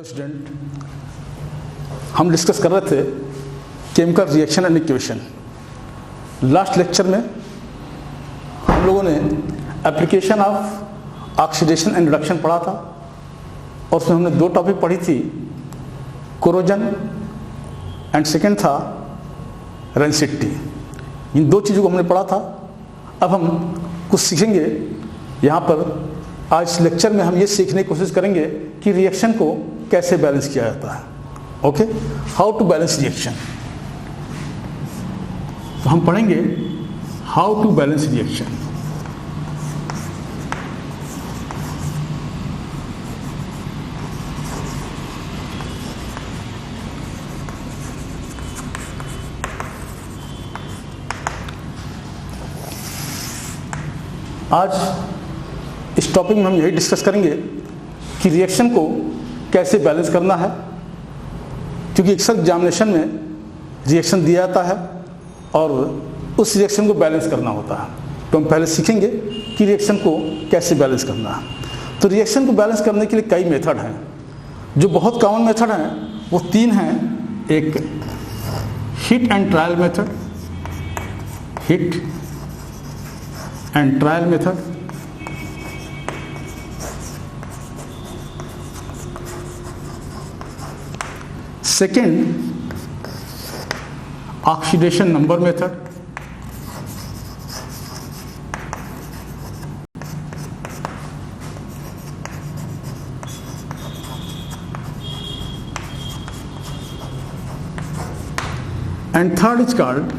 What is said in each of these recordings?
Hello student, हम discuss कर रहे थे chemical reaction and equation. Last lecture में हम लोगों ने application of oxidation and reduction पढ़ा था और उसमें हमने दो टॉपिक पढ़ी थी, कोरोजन एंड सेकेंड था रेंसिटी। इन दो चीज़ों को हमने पढ़ा था। अब हम कुछ सीखेंगे यहाँ पर। आज इस लेक्चर में हम ये सीखने की कोशिश करेंगे कि रिएक्शन को कैसे बैलेंस किया जाता है। Okay, how to balance reaction. तो हम पढ़ेंगे हाउ टू बैलेंस रिएक्शन। आज इस टॉपिक में हम यही डिस्कस करेंगे कि रिएक्शन को कैसे बैलेंस करना है, क्योंकि अक्सर एग्जामिनेशन में रिएक्शन दिया जाता है और उस रिएक्शन को बैलेंस करना होता है। तो हम पहले सीखेंगे कि रिएक्शन को कैसे बैलेंस करना है। तो रिएक्शन को बैलेंस करने के लिए कई मेथड हैं। जो बहुत कॉमन मेथड हैं वो तीन हैं। एक hit and trial method, hit and trial method, second oxidation number method, and third is called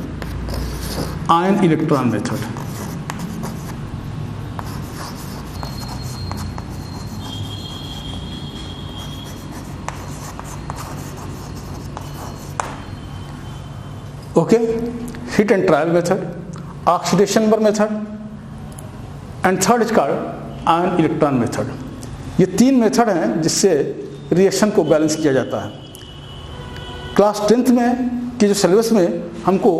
ion electron method. Okay, hit and trial method, oxidation number method, and third is called ion electron method. ये तीन method हैं जिससे reaction को balance किया जाता है। Class 10th में कि जो सिलेबस में हमको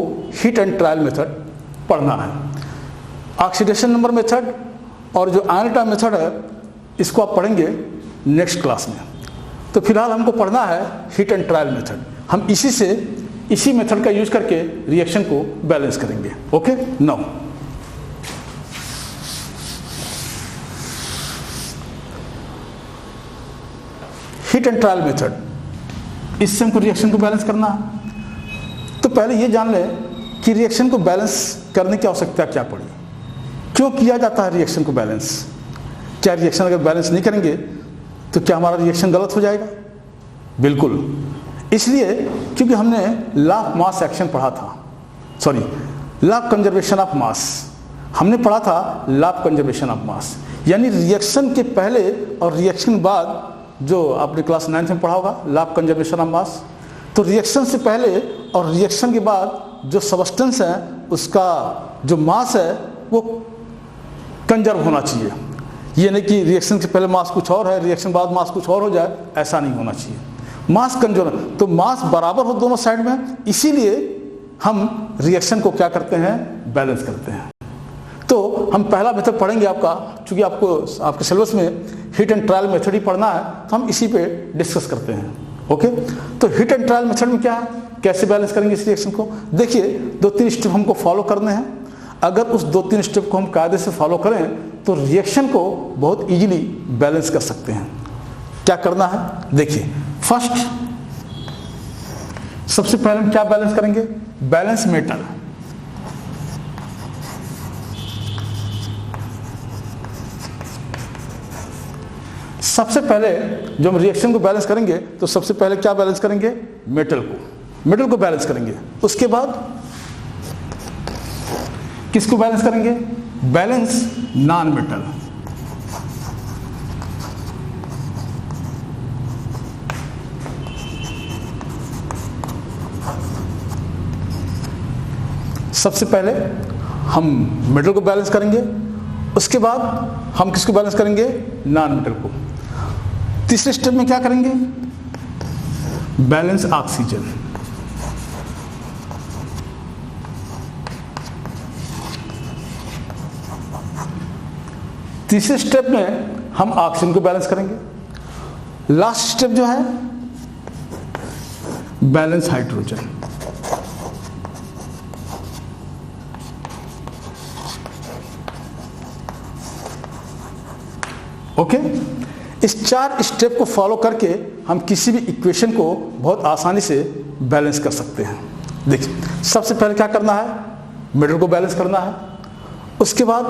हिट एंड ट्रायल मेथड पढ़ना है। ऑक्सीडेशन नंबर मेथड और जो आयन इलेक्ट्रॉन मेथड है इसको आप पढ़ेंगे नेक्स्ट क्लास में। तो फिलहाल हमको पढ़ना है हिट एंड ट्रायल मेथड। हम इसी मेथड का यूज करके रिएक्शन को बैलेंस करेंगे। Okay, now hit and trial method, इससे हमको रिएक्शन को बैलेंस करना है। तो पहले ये जान लें कि रिएक्शन को बैलेंस करने की आवश्यकता क्या पड़ी, क्यों किया जाता है रिएक्शन को बैलेंस। क्या रिएक्शन अगर बैलेंस नहीं करेंगे तो क्या हमारा रिएक्शन गलत हो जाएगा? बिल्कुल, इसलिए क्योंकि हमने लॉ ऑफ मास एक्शन पढ़ा था, sorry law of conservation of mass. हमने पढ़ा था law of conservation of mass, यानी रिएक्शन के पहले और रिएक्शन के बाद, जो आपने क्लास 9th में पढ़ा होगा law of conservation of mass. तो रिएक्शन से पहले और रिएक्शन के बाद जो सबस्टेंस है उसका जो मास है वो कंजर्व होना चाहिए। ये नहीं कि रिएक्शन से पहले मास कुछ और है, रिएक्शन बाद मास कुछ और हो जाए, ऐसा नहीं होना चाहिए। मास कंजर्व, तो मास बराबर हो दोनों साइड में, इसीलिए हम रिएक्शन को क्या करते हैं, बैलेंस करते हैं। तो हम पहला मेथड पढ़ेंगे आपका, चूंकि आपको आपके सिलेबस में हिट एंड ट्रायल मेथड ही पढ़ना है तो हम इसी पे डिस्कस करते हैं। ओके, तो हिट एंड ट्रायल मेथड में क्या है, कैसे बैलेंस करेंगे इस रिएक्शन को। देखिए 2-3 स्टेप हमको फॉलो करने हैं। अगर उस 2-3 स्टेप को हम कायदे से फॉलो करें तो रिएक्शन को बहुत ईजिली बैलेंस कर सकते हैं। क्या करना है, देखिए फर्स्ट, सबसे पहले हम क्या बैलेंस करेंगे, बैलेंस मेटल। सबसे पहले जो हम रिएक्शन को बैलेंस करेंगे तो सबसे पहले क्या बैलेंस करेंगे, मेटल को बैलेंस करेंगे। उसके बाद किसको बैलेंस करेंगे, बैलेंस नॉन मेटल। सबसे पहले हम मेटल को बैलेंस करेंगे, उसके बाद हम किसको बैलेंस करेंगे, नॉन मेटल को। तीसरे स्टेप में क्या करेंगे, बैलेंस ऑक्सीजन। तीसरे स्टेप में हम ऑक्सीजन को बैलेंस करेंगे। लास्ट स्टेप जो है बैलेंस हाइड्रोजन। ओके, इस 4 स्टेप को फॉलो करके हम किसी भी इक्वेशन को बहुत आसानी से बैलेंस कर सकते हैं। देखिए, सबसे पहले क्या करना है, मिडल को बैलेंस करना है। उसके बाद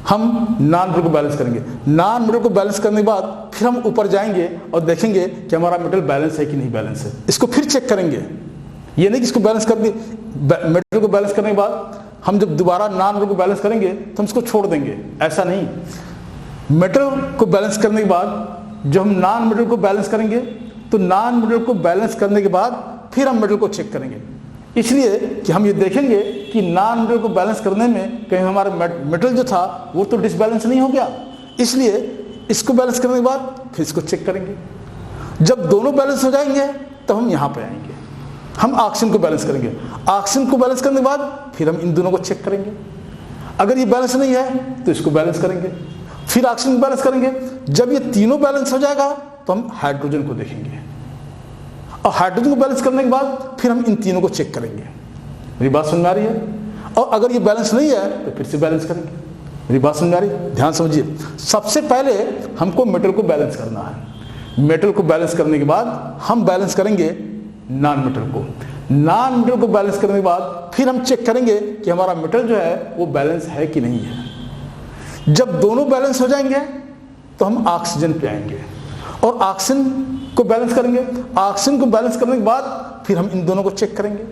हम नॉन मिडल को बैलेंस करेंगे। नॉन मिडल को बैलेंस करने के बाद फिर हम ऊपर जाएंगे और देखेंगे कि हमारा मिडल बैलेंस है कि नहीं बैलेंस है, इसको फिर चेक करेंगे। ये नहीं कि इसको बैलेंस कर दिए, मिडल को बैलेंस करने के बाद हम जब दोबारा नॉन मिडल को बैलेंस करेंगे तो हम इसको छोड़ देंगे, ऐसा नहीं। मिडल को बैलेंस करने के बाद जब हम नॉन मिडल को बैलेंस करेंगे तो नॉन मिडल को बैलेंस करने के बाद फिर हम मिडल को चेक करेंगे, इसलिए कि हम ये देखेंगे कि नॉन मिडल को बैलेंस करने में कहीं हमारा मिडल जो था वो तो डिसबैलेंस नहीं हो गया, इसलिए इसको बैलेंस करने के बाद फिर इसको चेक करेंगे। जब दोनों बैलेंस हो जाएंगे तब हम यहाँ पे आएंगे, हम ऑक्सीजन को बैलेंस करेंगे। ऑक्सीजन को बैलेंस करने के बाद फिर हम इन दोनों को चेक करेंगे। अगर ये बैलेंस नहीं है तो इसको बैलेंस करेंगे, फिर ऑक्सीजन को बैलेंस करेंगे। जब ये तीनों बैलेंस हो जाएगा तो हम हाइड्रोजन को देखेंगे, और हाइड्रोजन को बैलेंस करने के बाद फिर हम इन तीनों को चेक करेंगे। मेरी बात समझ में आ रही है? और अगर ये बैलेंस नहीं है तो फिर से बैलेंस करेंगे। मेरी बात समझ में आ रही है? ध्यान समझिए, सबसे पहले हमको मेटल को बैलेंस करना है। मेटल को बैलेंस करने के बाद हम बैलेंस करेंगे नॉन मेटल को। नॉन मेटल को बैलेंस करने के बाद फिर हम चेक करेंगे कि हमारा मेटल जो है वो बैलेंस है कि नहीं है। जब दोनों बैलेंस हो जाएंगे तो हम ऑक्सीजन पे आएंगे और ऑक्सीजन को बैलेंस करेंगे। ऑक्सीजन को बैलेंस करने के बाद फिर हम इन दोनों को चेक करेंगे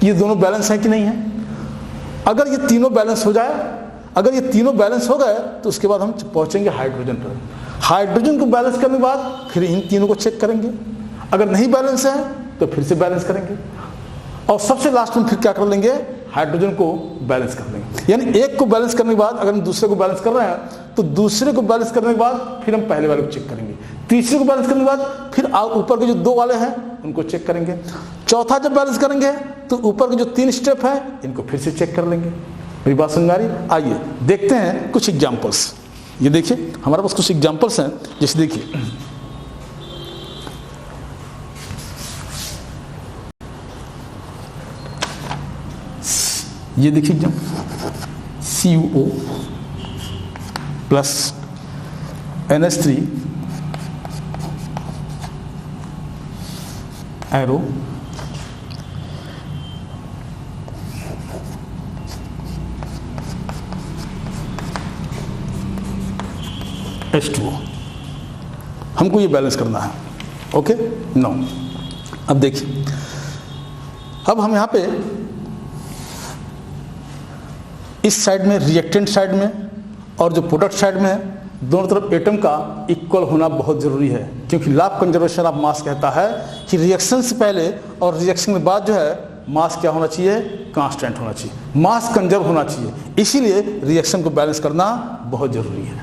कि ये दोनों बैलेंस है कि नहीं है। अगर ये तीनों बैलेंस हो जाए, अगर ये तीनों बैलेंस हो गए तो उसके बाद हम पहुंचेंगे हाइड्रोजन पर। हाइड्रोजन को बैलेंस करने के बाद फिर इन तीनों को चेक करेंगे। अगर नहीं बैलेंस है तो फिर से बैलेंस करेंगे, और सबसे लास्ट में फिर क्या कर लेंगे, हाइड्रोजन को बैलेंस कर देंगे। यानी एक को बैलेंस करने के बाद अगर हम दूसरे को बैलेंस कर रहे हैं तो दूसरे को बैलेंस करने के बाद फिर हम पहले वाले को चेक करेंगे। तीसरे को बैलेंस करने के बाद फिर ऊपर के जो 2 वाले हैं उनको चेक करेंगे। चौथा जब बैलेंस करेंगे तो ऊपर के जो 3 स्टेप हैं इनको फिर से चेक कर लेंगे। मेरी बात समझ आ रही? आइए देखते हैं कुछ एग्जाम्पल्स। ये देखिए हमारे पास कुछ एग्जाम्पल्स हैं, जैसे देखिए ये देखिए CuO plus NH3 arrow H2O, हमको ये बैलेंस करना है। Okay, no. अब देखिए, अब हम यहाँ पे इस साइड में, रिएक्टेंट साइड में और जो प्रोडक्ट साइड में है, दोनों तरफ एटम का इक्वल होना बहुत ज़रूरी है, क्योंकि law of conservation of mass कहता है कि रिएक्शन से पहले और रिएक्शन के बाद जो है मास क्या होना चाहिए, कांस्टेंट होना चाहिए, मास कंजर्व होना चाहिए। इसीलिए रिएक्शन को बैलेंस करना बहुत ज़रूरी है।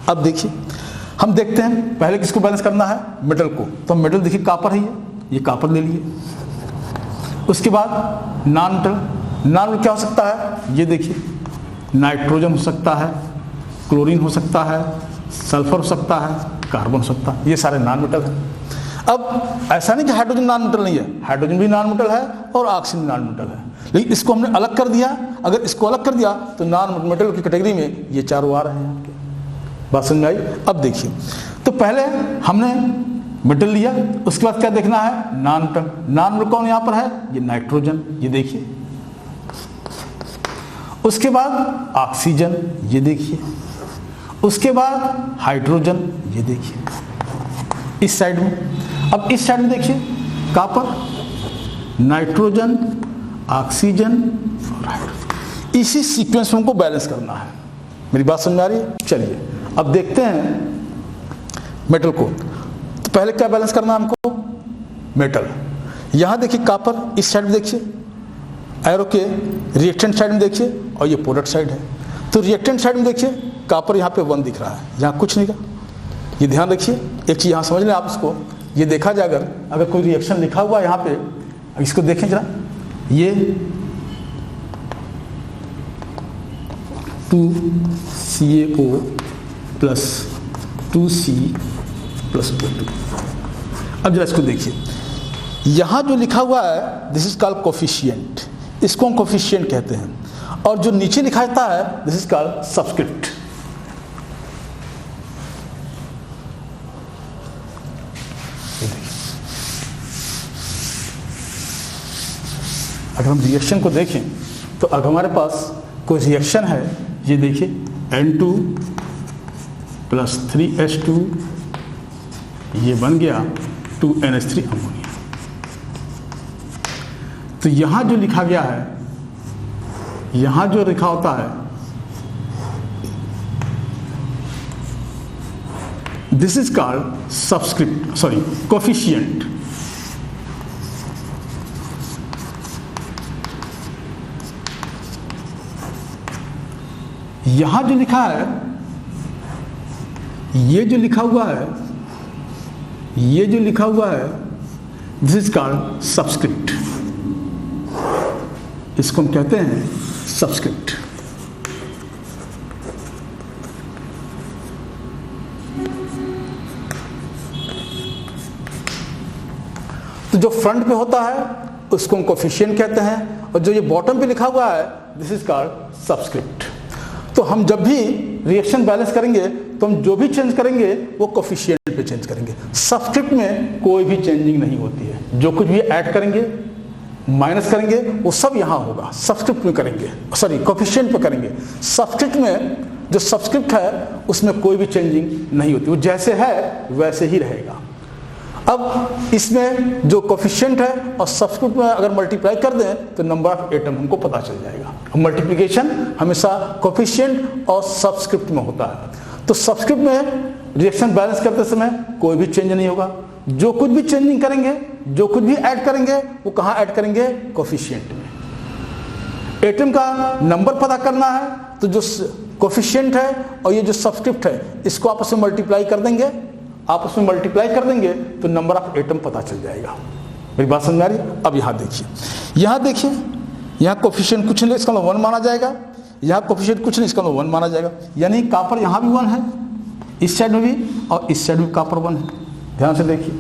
अब देखिए, हम देखते हैं पहले किसको बैलेंस करना है, मेटल को। तो मेटल देखिए कॉपर है, ये कॉपर ले लिए। उसके बाद नॉन मेटल, नॉन मेटल क्या हो सकता है, ये देखिए नाइट्रोजन हो सकता है, क्लोरीन हो सकता है, सल्फर हो सकता है, कार्बन हो सकता है, ये सारे नॉन मेटल हैं। अब ऐसा नहीं कि हाइड्रोजन नॉन मेटल नहीं है, हाइड्रोजन भी नॉन मेटल है और ऑक्सीजन भी नॉन मेटल है, लेकिन इसको हमने अलग कर दिया। अगर इसको अलग कर दिया तो नॉन मेटल की कैटेगरी में ये चारों आ रहे हैं आपके। बात समझ में आई? अब देखिए, तो पहले हमने मेटल लिया, उसके बाद क्या देखना है, नॉन मेटल। नॉन मेटल कौन यहाँ पर है, ये नाइट्रोजन, ये देखिए। उसके बाद ऑक्सीजन, ये देखिए। उसके बाद हाइड्रोजन, ये देखिए इस साइड में। अब इस साइड में देखिए कॉपर, नाइट्रोजन, ऑक्सीजन और हाइड्रोजन। इसी सीक्वेंस में हमको बैलेंस करना है। मेरी बात समझ में आ रही है? चलिए अब देखते हैं मेटल को। तो पहले क्या बैलेंस करना है हमको, मेटल। यहां देखिए कॉपर, इस साइड में देखिए एरो के रिएक्टेंट साइड में देखिए, और ये प्रोडक्ट साइड है। तो रिएक्टेंट साइड में देखिए कॉपर यहाँ पे 1 दिख रहा है, यहाँ कुछ नहीं का। ये ध्यान रखिए, एक चीज़ यहाँ समझ लें आप इसको। ये देखा जाए अगर कोई रिएक्शन लिखा हुआ है यहाँ पे, इसको देखें जरा, ये 2CaO प्लस 2C प्लस 2. अब जरा इसको देखिए, यहाँ जो लिखा हुआ है दिस इज कॉल्ड कोफिशिएंट, इसको हम कोफिशिएंट कहते हैं, और जो नीचे लिखा रहता है दिस इज कॉल्ड सबस्क्रिप्ट. अगर हम रिएक्शन को देखें तो अगर हमारे पास कोई रिएक्शन है, ये देखिए N2 प्लस 3H2, ये बन गया 2NH3 अमोनिया. तो यहाँ जो लिखा गया है, यहाँ जो लिखा होता है this is called subscript, sorry coefficient. यहां जो लिखा है, ये जो लिखा हुआ है, ये जो लिखा हुआ है दिस इज कॉल्ड सबस्क्रिप्ट, इसको हम कहते हैं सबस्क्रिप्ट. तो जो फ्रंट पे होता है उसको हम कोफिशिएंट कहते हैं, और जो ये बॉटम पे लिखा हुआ है दिस इज कॉल्ड सबस्क्रिप्ट. तो हम जब भी रिएक्शन बैलेंस करेंगे तो हम जो भी चेंज करेंगे वो कोफिशिएंट पे चेंज करेंगे. सबस्क्रिप्ट में कोई भी चेंजिंग नहीं होती है, जो कुछ भी ऐड करेंगे माइनस करेंगे वो सब यहाँ होगा, सबस्क्रिप्ट में करेंगे, सॉरी कोफिशिएंट पे करेंगे. सबस्क्रिप्ट में जो सबस्क्रिप्ट है उसमें कोई भी चेंजिंग नहीं होती, वो जैसे है वैसे ही रहेगा. अब इसमें जो कोफिशिएंट है और सबस्क्रिप्ट में अगर मल्टीप्लाई कर दें तो नंबर ऑफ एटम हमको पता चल जाएगा. मल्टीप्लिकेशन हमेशा कोफिशिएंट और सबस्क्रिप्ट में होता है. तो सबस्क्रिप्ट में रिएक्शन बैलेंस करते समय कोई भी चेंज नहीं होगा. जो कुछ भी चेंजिंग करेंगे, जो कुछ भी ऐड करेंगे वो कहाँ ऐड करेंगे? कोफिशिएंट में. एटम का नंबर पता करना है तो जो कोफिशिएंट है और ये जो सबस्क्रिप्ट है इसको आपस में मल्टीप्लाई कर देंगे, आपस में मल्टीप्लाई कर देंगे तो नंबर ऑफ एटम पता चल जाएगा. मेरी बात समझ में आ रही? अब यहाँ देखिए, यहाँ देखिए, यहाँ कोफिशिएंट कुछ नहीं, इसका मतलब 1 माना जाएगा. यहाँ कोफिशिएंट कुछ नहीं, इसका मतलब 1 माना जाएगा. यानी कॉपर यहाँ भी 1 है, इस साइड में भी और इस साइड में कॉपर 1 है. ध्यान से देखिए,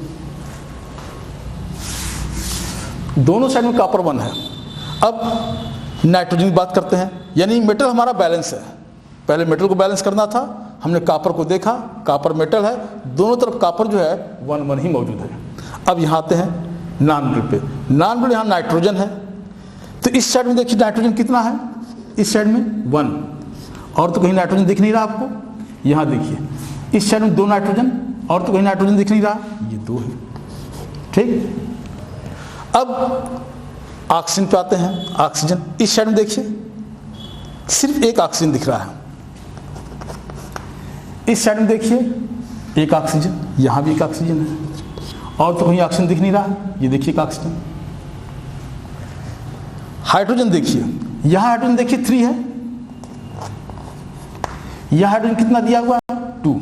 दोनों साइड में कॉपर 1 है. अब नाइट्रोजन की बात करते हैं, यानी मेटल हमारा बैलेंस है. पहले मेटल को बैलेंस करना था, हमने कॉपर को देखा, कॉपर मेटल है, दोनों तरफ कॉपर जो है 1 ही मौजूद है. अब यहाँ आते हैं नॉन मेटल पे. नॉन मेटल यहाँ नाइट्रोजन है, तो इस साइड में देखिए नाइट्रोजन कितना है, इस साइड में 1, और तो कहीं नाइट्रोजन दिख नहीं रहा आपको. यहाँ देखिए इस साइड में 2 नाइट्रोजन, और तो कहीं नाइट्रोजन दिख नहीं रहा, ये 2 है. ठीक. अब ऑक्सीजन पे आते हैं. ऑक्सीजन इस साइड में देखिए सिर्फ एक ऑक्सीजन दिख रहा है, इस साइड में देखिए एक ऑक्सीजन, यहाँ भी एक ऑक्सीजन है, और तो कहीं ऑक्सीजन दिख नहीं रहा, ये देखिए एक ऑक्सीजन. हाइड्रोजन देखिए, यहाँ हाइड्रोजन देखिए 3 है, यहाँ हाइड्रोजन कितना दिया हुआ है 2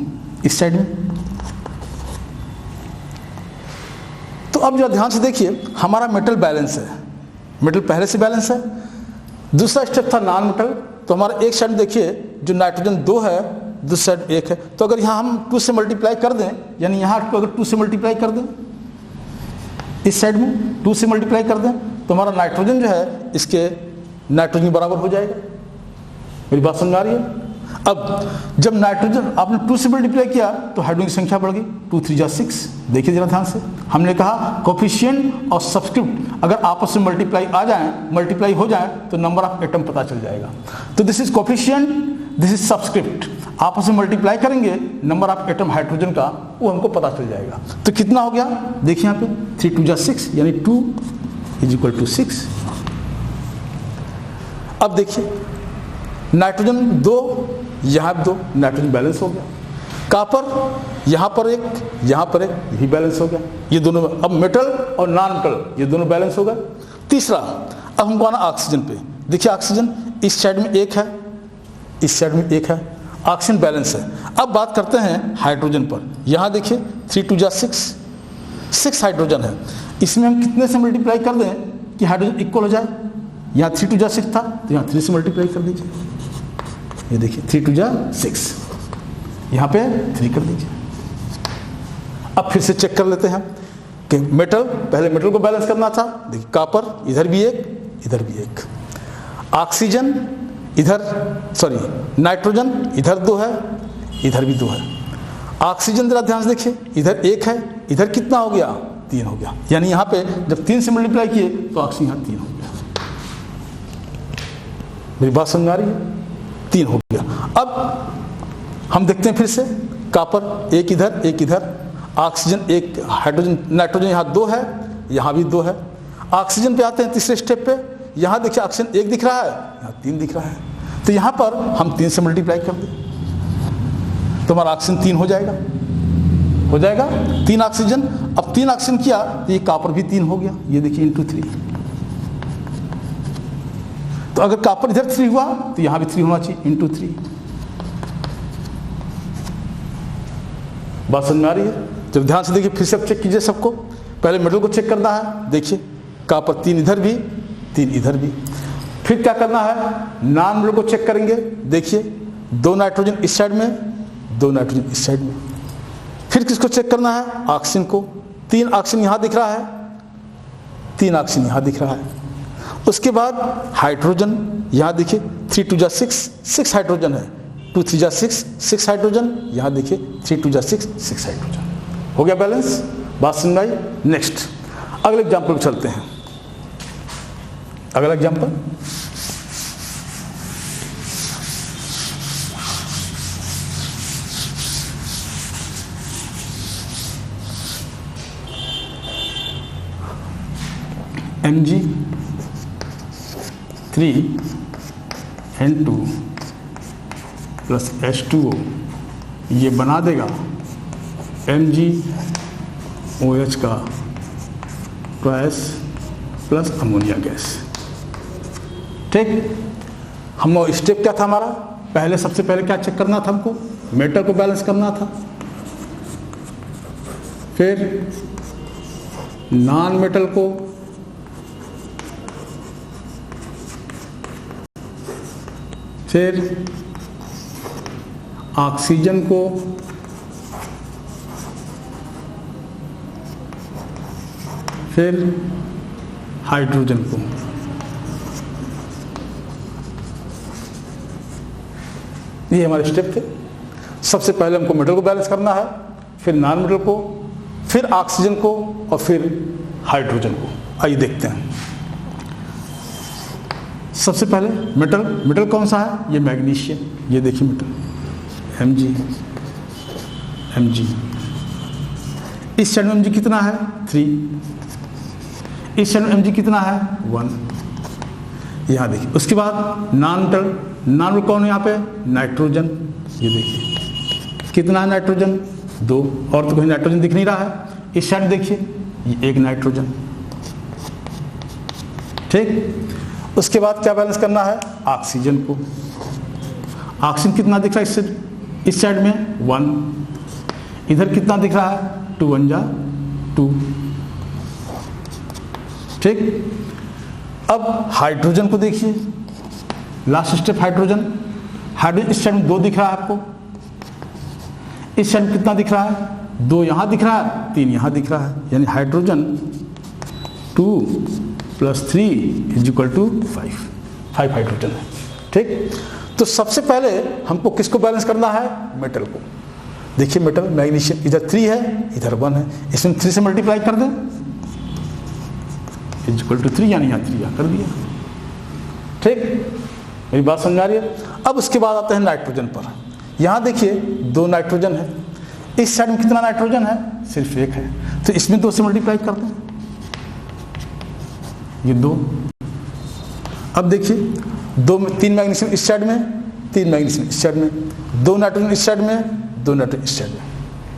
इस साइड में. तो अब जरा ध्यान से देखिए, हमारा मेटल बैलेंस है, मेटल पहले से बैलेंस है. दूसरा स्टेप था नॉन मेटल, तो हमारा एक साइड में देखिए जो नाइट्रोजन 2 है, दूसरी साइड 1 है. तो अगर यहाँ हम 2 से मल्टीप्लाई कर दें, यानी यहाँ अगर 2 से मल्टीप्लाई कर दें, इस साइड में 2 से मल्टीप्लाई कर दें, तो हमारा नाइट्रोजन जो है इसके नाइट्रोजन बराबर हो जाएगा. मेरी बात समझ आ रही है? अब जब नाइट्रोजन आपने 2 से मल्टीप्लाई किया तो हाइड्रोजन की संख्या बढ़ गई, 2 3 जा 6. देखिए जरा ध्यान से, हमने कहा कोफिशिएंट और सबस्क्रिप्ट अगर आपस में मल्टीप्लाई हो जाए तो नंबर ऑफ एटम पता चल जाएगा. तो this is coefficient, this is subscript. आपस में मल्टीप्लाई करेंगे, नंबर ऑफ एटम हाइड्रोजन का वो हमको पता चल जाएगा. तो कितना हो गया देखिए यहाँ पे 3 2 जा 6, यानी 2 = 6. अब देखिए नाइट्रोजन 2, यहाँ 2, नाइट्रोजन बैलेंस हो गया. कॉपर यहाँ पर 1, यहाँ पर 1, ये भी बैलेंस हो गया. ये दोनों, अब मेटल और नॉन मेटल ये दोनों बैलेंस होगा. तीसरा, अब हमको आना ऑक्सीजन पे. देखिए ऑक्सीजन इस साइड में 1 है, इस साइड में 1 है, ऑक्सीजन बैलेंस है. अब बात करते हैं हाइड्रोजन पर. यहाँ देखिए 3 2 जा 6 हाइड्रोजन है. इसमें हम कितने से मल्टीप्लाई कर दें कि हाइड्रोजन इक्वल हो जाए? यहाँ 3 2 जा 6 था, तो यहाँ 3 से मल्टीप्लाई कर दीजिए. ये देखिए 3 2 जा 6, यहाँ पे 3 कर दीजिए. अब फिर से चेक कर लेते हैं कि मेटल, पहले मेटल को बैलेंस करना था। देखिए कॉपर इधर भी एक, इधर भी एक, ऑक्सीजन इधर, सॉरी नाइट्रोजन इधर 2 है, इधर भी 2 है। ऑक्सीजन जरा ध्यान से देखिए, इधर 1 है, इधर कितना हो गया, 3 हो गया। यानी यहाँ पे जब 3 से मल्टीप्लाई किए तो ऑक्सीजन यहाँ 3 हो गया। मेरी बात समझ आ रही है, 3 हो गया। अब हम देखते हैं फिर से, कॉपर एक इधर, एक इधर, ऑक्सीजन एक, हाइड्रोजन नाइट्रोजन यहाँ 2 है, यहाँ भी 2 है। ऑक्सीजन पे आते हैं तीसरे स्टेप पे, यहाँ देखिए ऑक्सीजन 1 दिख रहा है, यहाँ 3 दिख रहा है। तो यहाँ पर हम 3 से मल्टीप्लाई कर दें तो हमारा ऑक्सीजन 3 हो जाएगा, हो जाएगा 3 ऑक्सीजन। अब 3 ऑक्सीजन किया तो ये कॉपर भी 3 हो गया, ये देखिए इंटू 3। तो अगर कॉपर इधर 3 हुआ तो यहाँ भी 3 होना चाहिए, इंटू 3। बात समझ में आ रही है? जब ध्यान से देखिए, फिर से चेक कीजिए सबको। पहले मेटल को चेक करना है, देखिए कॉपर 3 इधर भी, 3 इधर भी। फिर क्या करना है, नॉन मेटल को चेक करेंगे। देखिए 2 नाइट्रोजन इस साइड में, 2 नाइट्रोजन इस साइड में। फिर किसको चेक करना है, ऑक्सीजन को। 3 ऑक्सीजन यहाँ दिख रहा है, 3 ऑक्सीजन यहाँ दिख रहा है। उसके बाद हाइड्रोजन, यहाँ देखिए 3 2 जा 6, 6 हाइड्रोजन है, 2 3 जा 6, 6 हाइड्रोजन। यहाँ देखिए 3 2 जा 6, 6 हाइड्रोजन। हो गया बैलेंस। बात समझ आई? नेक्स्ट अगले एग्जाम्पल पे चलते हैं। अगला एग्जाम्पल, Mg3N2 प्लस H2O, ये बना देगा MgOH का ट्वाइस प्लस अमोनिया गैस। ठीक, हम स्टेप क्या था हमारा, पहले सबसे पहले क्या चेक करना था हमको, मेटल को बैलेंस करना था। फिर नॉन मेटल को, फिर ऑक्सीजन को, फिर हाइड्रोजन को। ये हमारे स्टेप थे। सबसे पहले हमको मेटल को बैलेंस करना है, फिर नॉन मेटल को, फिर ऑक्सीजन को और फिर हाइड्रोजन को। आइए देखते हैं। सबसे पहले मेटल, मेटल कौन सा है, ये मैग्नीशियम। ये देखिए मेटल Mg, इस साइड में Mg कितना है 3, इस साइड में Mg कितना है 1, यहाँ देखिए। उसके बाद नॉन मेटल, नॉन मेटल कौन है यहाँ पे, नाइट्रोजन। ये देखिए कितना है नाइट्रोजन 2, और तो कहीं नाइट्रोजन दिख नहीं रहा है। इस साइड देखिए ये 1 नाइट्रोजन। ठीक, उसके बाद क्या बैलेंस करना है, ऑक्सीजन को। ऑक्सीजन कितना दिख रहा है इस साइड में 1, इधर कितना दिख रहा है 2 1 जा 2। ठीक, अब हाइड्रोजन को देखिए, लास्ट स्टेप हाइड्रोजन। हाइड्रोजन इस साइड में 2 दिख रहा है आपको, इस साइड में कितना दिख रहा है 2 यहाँ दिख रहा है, 3 यहाँ दिख रहा है। यानी हाइड्रोजन 2 + 3 = 5 हाइड्रोजन है। ठीक, तो सबसे पहले हमको किसको बैलेंस करना है, मेटल को। देखिए मेटल, मैग्नीशियम इधर 3 है, इधर 1 है, इसमें 3 से मल्टीप्लाई कर दें = 3, यानी यहाँ 3 कर दिया। ठीक, मेरी बात समझ आ रही है? अब उसके बाद आते हैं नाइट्रोजन पर। यहाँ देखिए 2 नाइट्रोजन है, इस साइड में कितना नाइट्रोजन है, सिर्फ 1 है, तो इसमें 2 से मल्टीप्लाई कर दें, ये 2। अब देखिए 3 मैग्नीशियम इस साइड में, 3 मैग्नीशियम इस साइड में, 2 नाइट्रोजन इस साइड में, 2 नाइट्रोजन इस साइड में।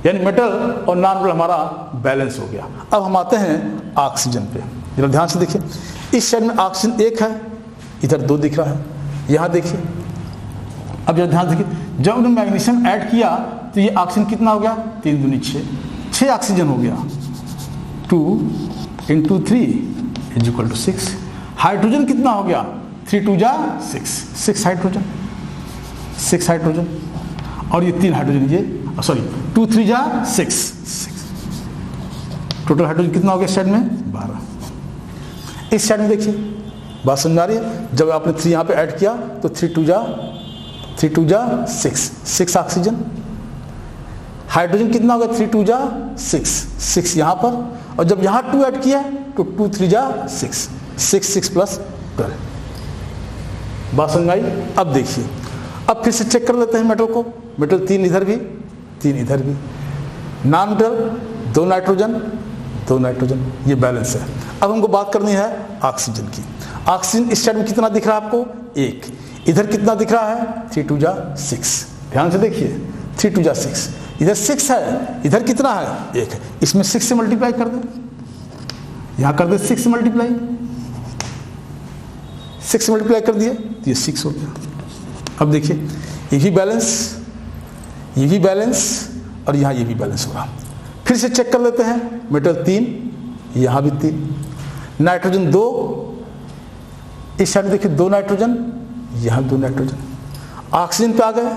यानी मेटल और नॉन मेटल हमारा बैलेंस हो गया। अब हम आते हैं ऑक्सीजन पे। जरा ध्यान से देखिए, इस साइड में ऑक्सीजन 1 है, इधर 2 दिख रहा है। यहाँ देखिए, अब जरा ध्यान से देखिए, जब हमने मैग्नीशियम ऐड किया तो ये ऑक्सीजन कितना हो गया, 3 दूनी 6, 6 ऑक्सीजन हो गया। 2 × 3 = 6। हाइड्रोजन कितना हो गया, 3 2 जा 6, 6 हाइड्रोजन, 6 हाइड्रोजन। और ये 3 हाइड्रोजन, ये सॉरी 2 3 जा 6, 6। टोटल हाइड्रोजन कितना हो गया इस साइड में 12। इस साइड में देखिए बात समझ आ रही है, जब आपने 3 यहाँ पे ऐड किया तो 3 2 जा 6 ऑक्सीजन। हाइड्रोजन कितना हो गया 3 2 जा 6 यहाँ पर, और जब यहाँ 2 ऐड किया तो 2 3 जा 6 प्लस 12। बात समझ आई। अब देखिए, अब फिर से चेक कर लेते हैं मेटल को। मेटल 3 इधर भी 3 इधर भी, नॉन मेटल 2 नाइट्रोजन, ये बैलेंस है। अब हमको बात करनी है ऑक्सीजन की। ऑक्सीजन इस साइड में कितना दिख रहा है आपको 1, इधर कितना दिख रहा है 3 2 जा 6। ध्यान से देखिए 3 2 जा 6, इधर 6 है, इधर कितना है 1 है, इसमें 6 से मल्टीप्लाई कर दे, यहां कर दे 6 से मल्टीप्लाई, 6 से मल्टीप्लाई कर दिए तो ये 6 हो गया। अब देखिए ये भी बैलेंस और यहाँ ये भी बैलेंस होगा। फिर से चेक कर लेते हैं, मेटल 3, यहाँ भी 3, नाइट्रोजन 2, इस साइड देखिए 2 नाइट्रोजन, यहाँ 2 नाइट्रोजन। ऑक्सीजन पे आ गए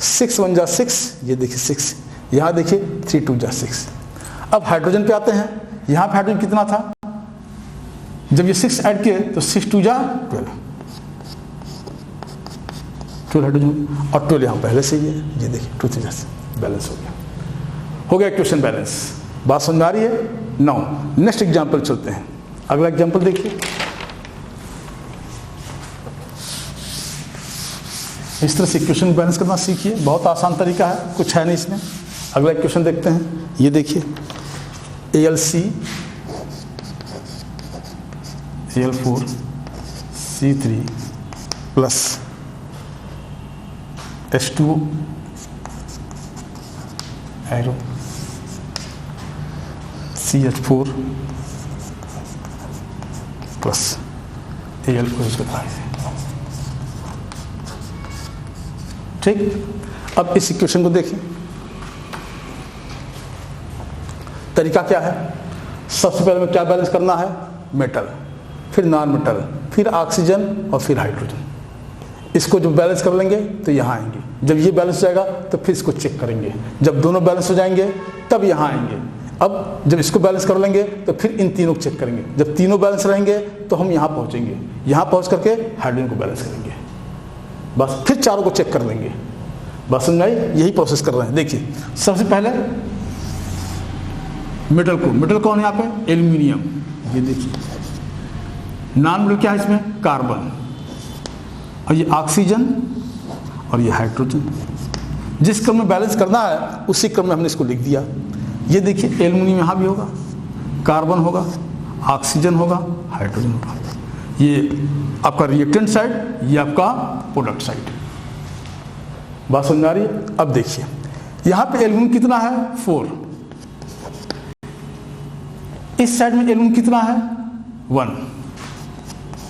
6 1 जा 6, ये देखिए 6, यहाँ देखिए 3 2 जा 6। अब हाइड्रोजन पे आते हैं, यहाँ पे हाइड्रोजन कितना था, जब ये 6 ऐड किए तो 6 2 जा 12 हाइड्रोजन, और 12 यहाँ पहले से ही है, ये देखिए 2 3 जा 6 बैलेंस हो गया इक्वेशन बैलेंस। बात समझ आ रही है। नाउ नेक्स्ट एग्जांपल चलते हैं। अगला एग्जांपल देखिए, इस तरह से इक्वेशन बैलेंस करना सीखिए, बहुत आसान तरीका है, कुछ है नहीं इसमें। अगला इक्वेशन देखते हैं, ये देखिए AlC Al4 C3 plus H2O arrow CH4 plus Al4। ठीक, अब इस इक्वेशन को देखिए, तरीका क्या है। सबसे पहले में क्या बैलेंस करना है, मेटल, फिर नॉन मेटल, फिर ऑक्सीजन और फिर हाइड्रोजन। इसको जब बैलेंस कर लेंगे तो यहाँ आएंगे, जब ये बैलेंस हो जाएगा तो फिर इसको चेक करेंगे, जब दोनों बैलेंस हो जाएंगे तब यहाँ आएंगे। अब जब इसको बैलेंस कर लेंगे तो फिर इन तीनों को चेक करेंगे, जब तीनों बैलेंस रहेंगे तो हम यहाँ पहुँचेंगे, यहाँ पहुँच करके हाइड्रोजन को बैलेंस करेंगे, बस फिर चारों को चेक कर लेंगे। बस समझ आई, यही प्रोसेस कर रहे हैं। देखिए सबसे पहले मेटल कौन है यहाँ पे, एल्यूमिनियम, ये देखिए। नॉन मेटल क्या है इसमें, कार्बन, और ये ऑक्सीजन और ये हाइड्रोजन। जिस क्रम में बैलेंस करना है उसी क्रम में हमने इसको लिख दिया। ये देखिए एल्यूमिनियम यहाँ भी होगा, कार्बन होगा, ऑक्सीजन होगा, हाइड्रोजन होगा। ये आपका रिएक्टेंट साइड, ये आपका प्रोडक्ट साइड। बात समझ आ रही है। अब देखिए यहाँ पे एल्यूमिनियम कितना है 4, इस साइड में एल्यूमिनियम कितना है 1।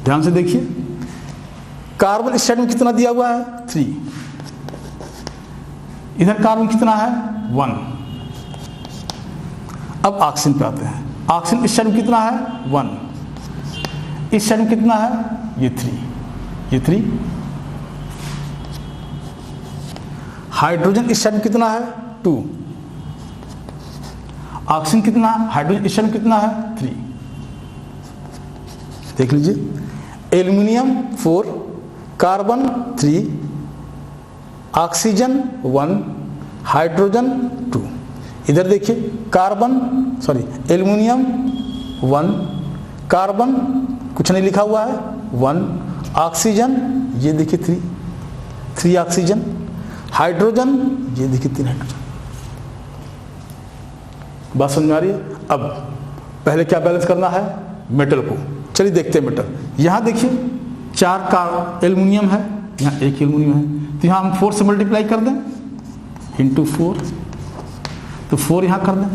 ध्यान से देखिए, कार्बन इस साइड में कितना दिया हुआ है 3, इधर कार्बन कितना है 1। अब ऑक्सीजन पे आते हैं, ऑक्सीजन इस साइड में कितना है 1, इस साइड में कितना है ये 3। हाइड्रोजन इस साइड में कितना है 2, ऑक्सीजन कितना है, हाइड्रोजन इस साइड में कितना है 3। देख लीजिए एल्यूमिनियम 4, कार्बन 3, ऑक्सीजन 1, हाइड्रोजन 2। इधर देखिए एल्यूमिनियम 1, कार्बन कुछ नहीं लिखा हुआ है 1, ऑक्सीजन ये देखिए 3 ऑक्सीजन, हाइड्रोजन ये देखिए 3 हाइड्रोजन। बात समझ में आ रही है। अब पहले क्या बैलेंस करना है, मेटल को। चलिए देखते हैं मेटल। यहाँ देखिए 4 का एल्यूमिनियम है, यहाँ 1 एल्यूमिनियम है, तो यहाँ हम 4 से मल्टीप्लाई कर दें इंटू 4, तो 4 यहाँ कर दें।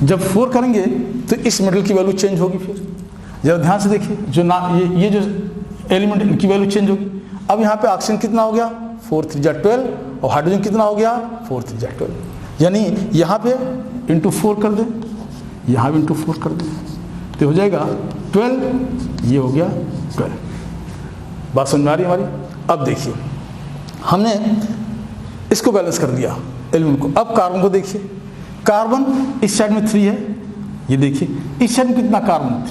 जब 4 करेंगे तो इस मेटल की वैल्यू चेंज होगी। फिर जरा ध्यान से देखिए, ये जो एलिमेंट इनकी वैल्यू चेंज होगी। अब यहाँ पे ऑक्सीजन कितना हो गया 4 3 जा 12, और हाइड्रोजन कितना हो गया 4 3 जा 12, यानी यहाँ पे इंटू 4 कर दें, यहाँ भी इंटू 4 कर दें, तो हो जाएगा 12, ये हो गया 12। बात समझ में आ रही है हमारी। अब देखिए हमने इसको बैलेंस कर दिया एल्यूमिनियम को। अब कार्बन को देखिए, कार्बन इस साइड में 3 है, ये देखिए इस साइड में कितना कार्बन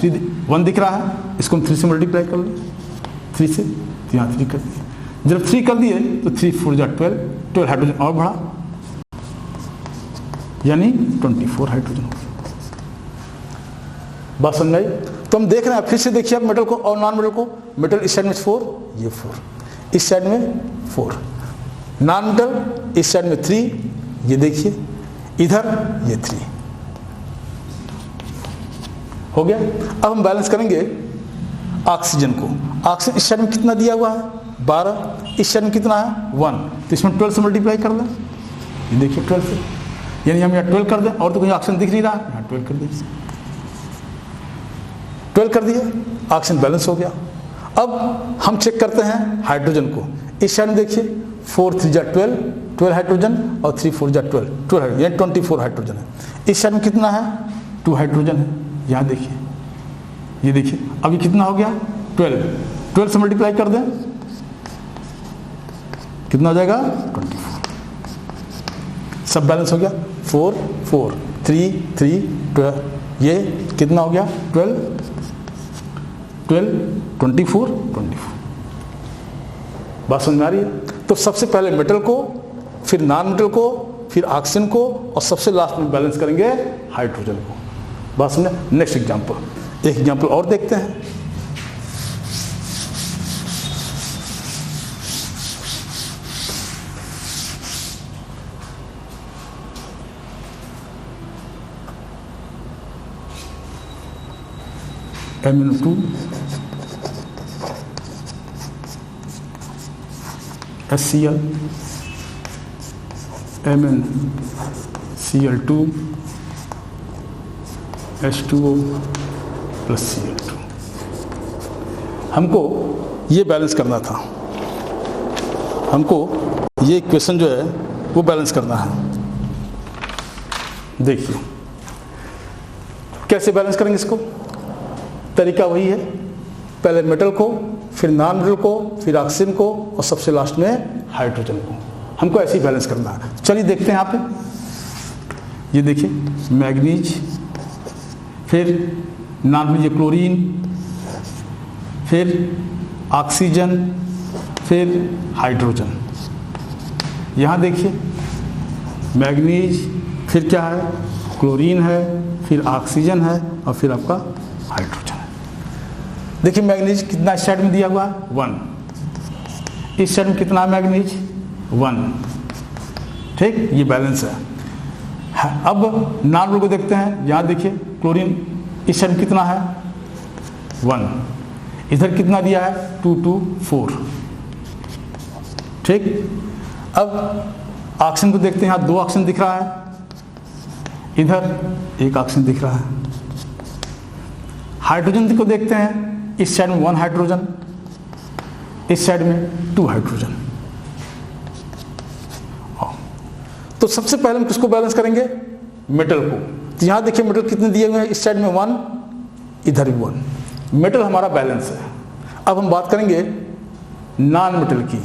1 दिख रहा है, इसको हम 3 से मल्टीप्लाई कर लें, 3 से, तो यहाँ 3 कर दिए। जब 3 कर दिए तो 3 4 जा 12 हाइड्रोजन और बढ़ा, यानी 24 हाइड्रोजन हो गया। बात समझ आई? तो हम देख रहे हैं, फिर से देखिए आप मेटल को और नॉन मेटल को। मेटल इस साइड में 4, ये 4, इस साइड में 4, नॉन मेटल इस साइड में 3, ये देखिए इधर ये 3 हो गया। अब हम बैलेंस करेंगे ऑक्सीजन को। ऑक्सीजन इस साइड में कितना दिया हुआ है 12, इस साइड में कितना है 1, तो इसमें 12 से मल्टीप्लाई कर लें, ये देखिए 12 से, यानी हम यहाँ 12 कर दें, और तो कहीं ऑक्सीजन दिख नहीं रहा, यहाँ 12 कर दें, 12 कर दिए, ऑक्सीजन बैलेंस हो गया। अब हम चेक करते हैं हाइड्रोजन को। इस साइड में देखिए 4 3 जा 12 हाइड्रोजन, और 3 4 जा 12 यानी 24 हाइड्रोजन है। इस साइड में कितना है 2 हाइड्रोजन है, यहाँ देखिए, ये देखिए अभी कितना हो गया 12 से मल्टीप्लाई कर दें, कितना हो जाएगा 24, सब बैलेंस हो गया। 4 4 3 3 12, ये कितना हो गया 12 24 24। बात समझ में आ रही है? तो सबसे पहले मेटल को, फिर नॉन मेटल को, फिर ऑक्सीजन को, और सबसे लास्ट में बैलेंस करेंगे हाइड्रोजन को। बात समझे? नेक्स्ट एग्जांपल, एक एग्जांपल और देखते हैं। MnO2 HCl MnCl2 H2O plus Cl2। हमको ये बैलेंस करना था, हमको ये इक्वेशन जो है वो बैलेंस करना है। देखिए कैसे बैलेंस करेंगे इसको। तरीका वही है, पहले मेटल को, फिर नॉन मेटल को, फिर ऑक्सीजन को, और सबसे लास्ट में हाइड्रोजन को। हमको ऐसे ही बैलेंस करना है। चलिए देखते हैं यहाँ पे, ये देखिए मैग्नीज, फिर नॉन मेटल क्लोरीन, फिर ऑक्सीजन, फिर हाइड्रोजन। यहाँ देखिए मैग्नीज, फिर क्या है क्लोरीन है, फिर ऑक्सीजन है, और फिर आपका हाइड्रोजन है। देखिए मैग्नीज कितना इस साइड में दिया हुआ है 1, इस साइड में कितना है मैग्नीज 1, ठीक, ये बैलेंस है। अब नॉन मेटल को देखते हैं। यहाँ देखिए क्लोरीन इस साइड में कितना है 1, इधर कितना दिया है 2 2 4, ठीक। अब ऑक्सीजन को देखते हैं, यहाँ 2 ऑक्सीजन दिख रहा है, इधर 1 ऑक्सीजन दिख रहा है। हाइड्रोजन को देखते हैं, इस साइड में 1 हाइड्रोजन, इस साइड में 2 हाइड्रोजन। तो सबसे पहले हम किसको बैलेंस करेंगे मेटल को। तो यहाँ देखिए मेटल कितने दिए हुए हैं, इस साइड में 1, इधर भी 1, मेटल हमारा बैलेंस है। अब हम बात करेंगे नॉन मेटल की।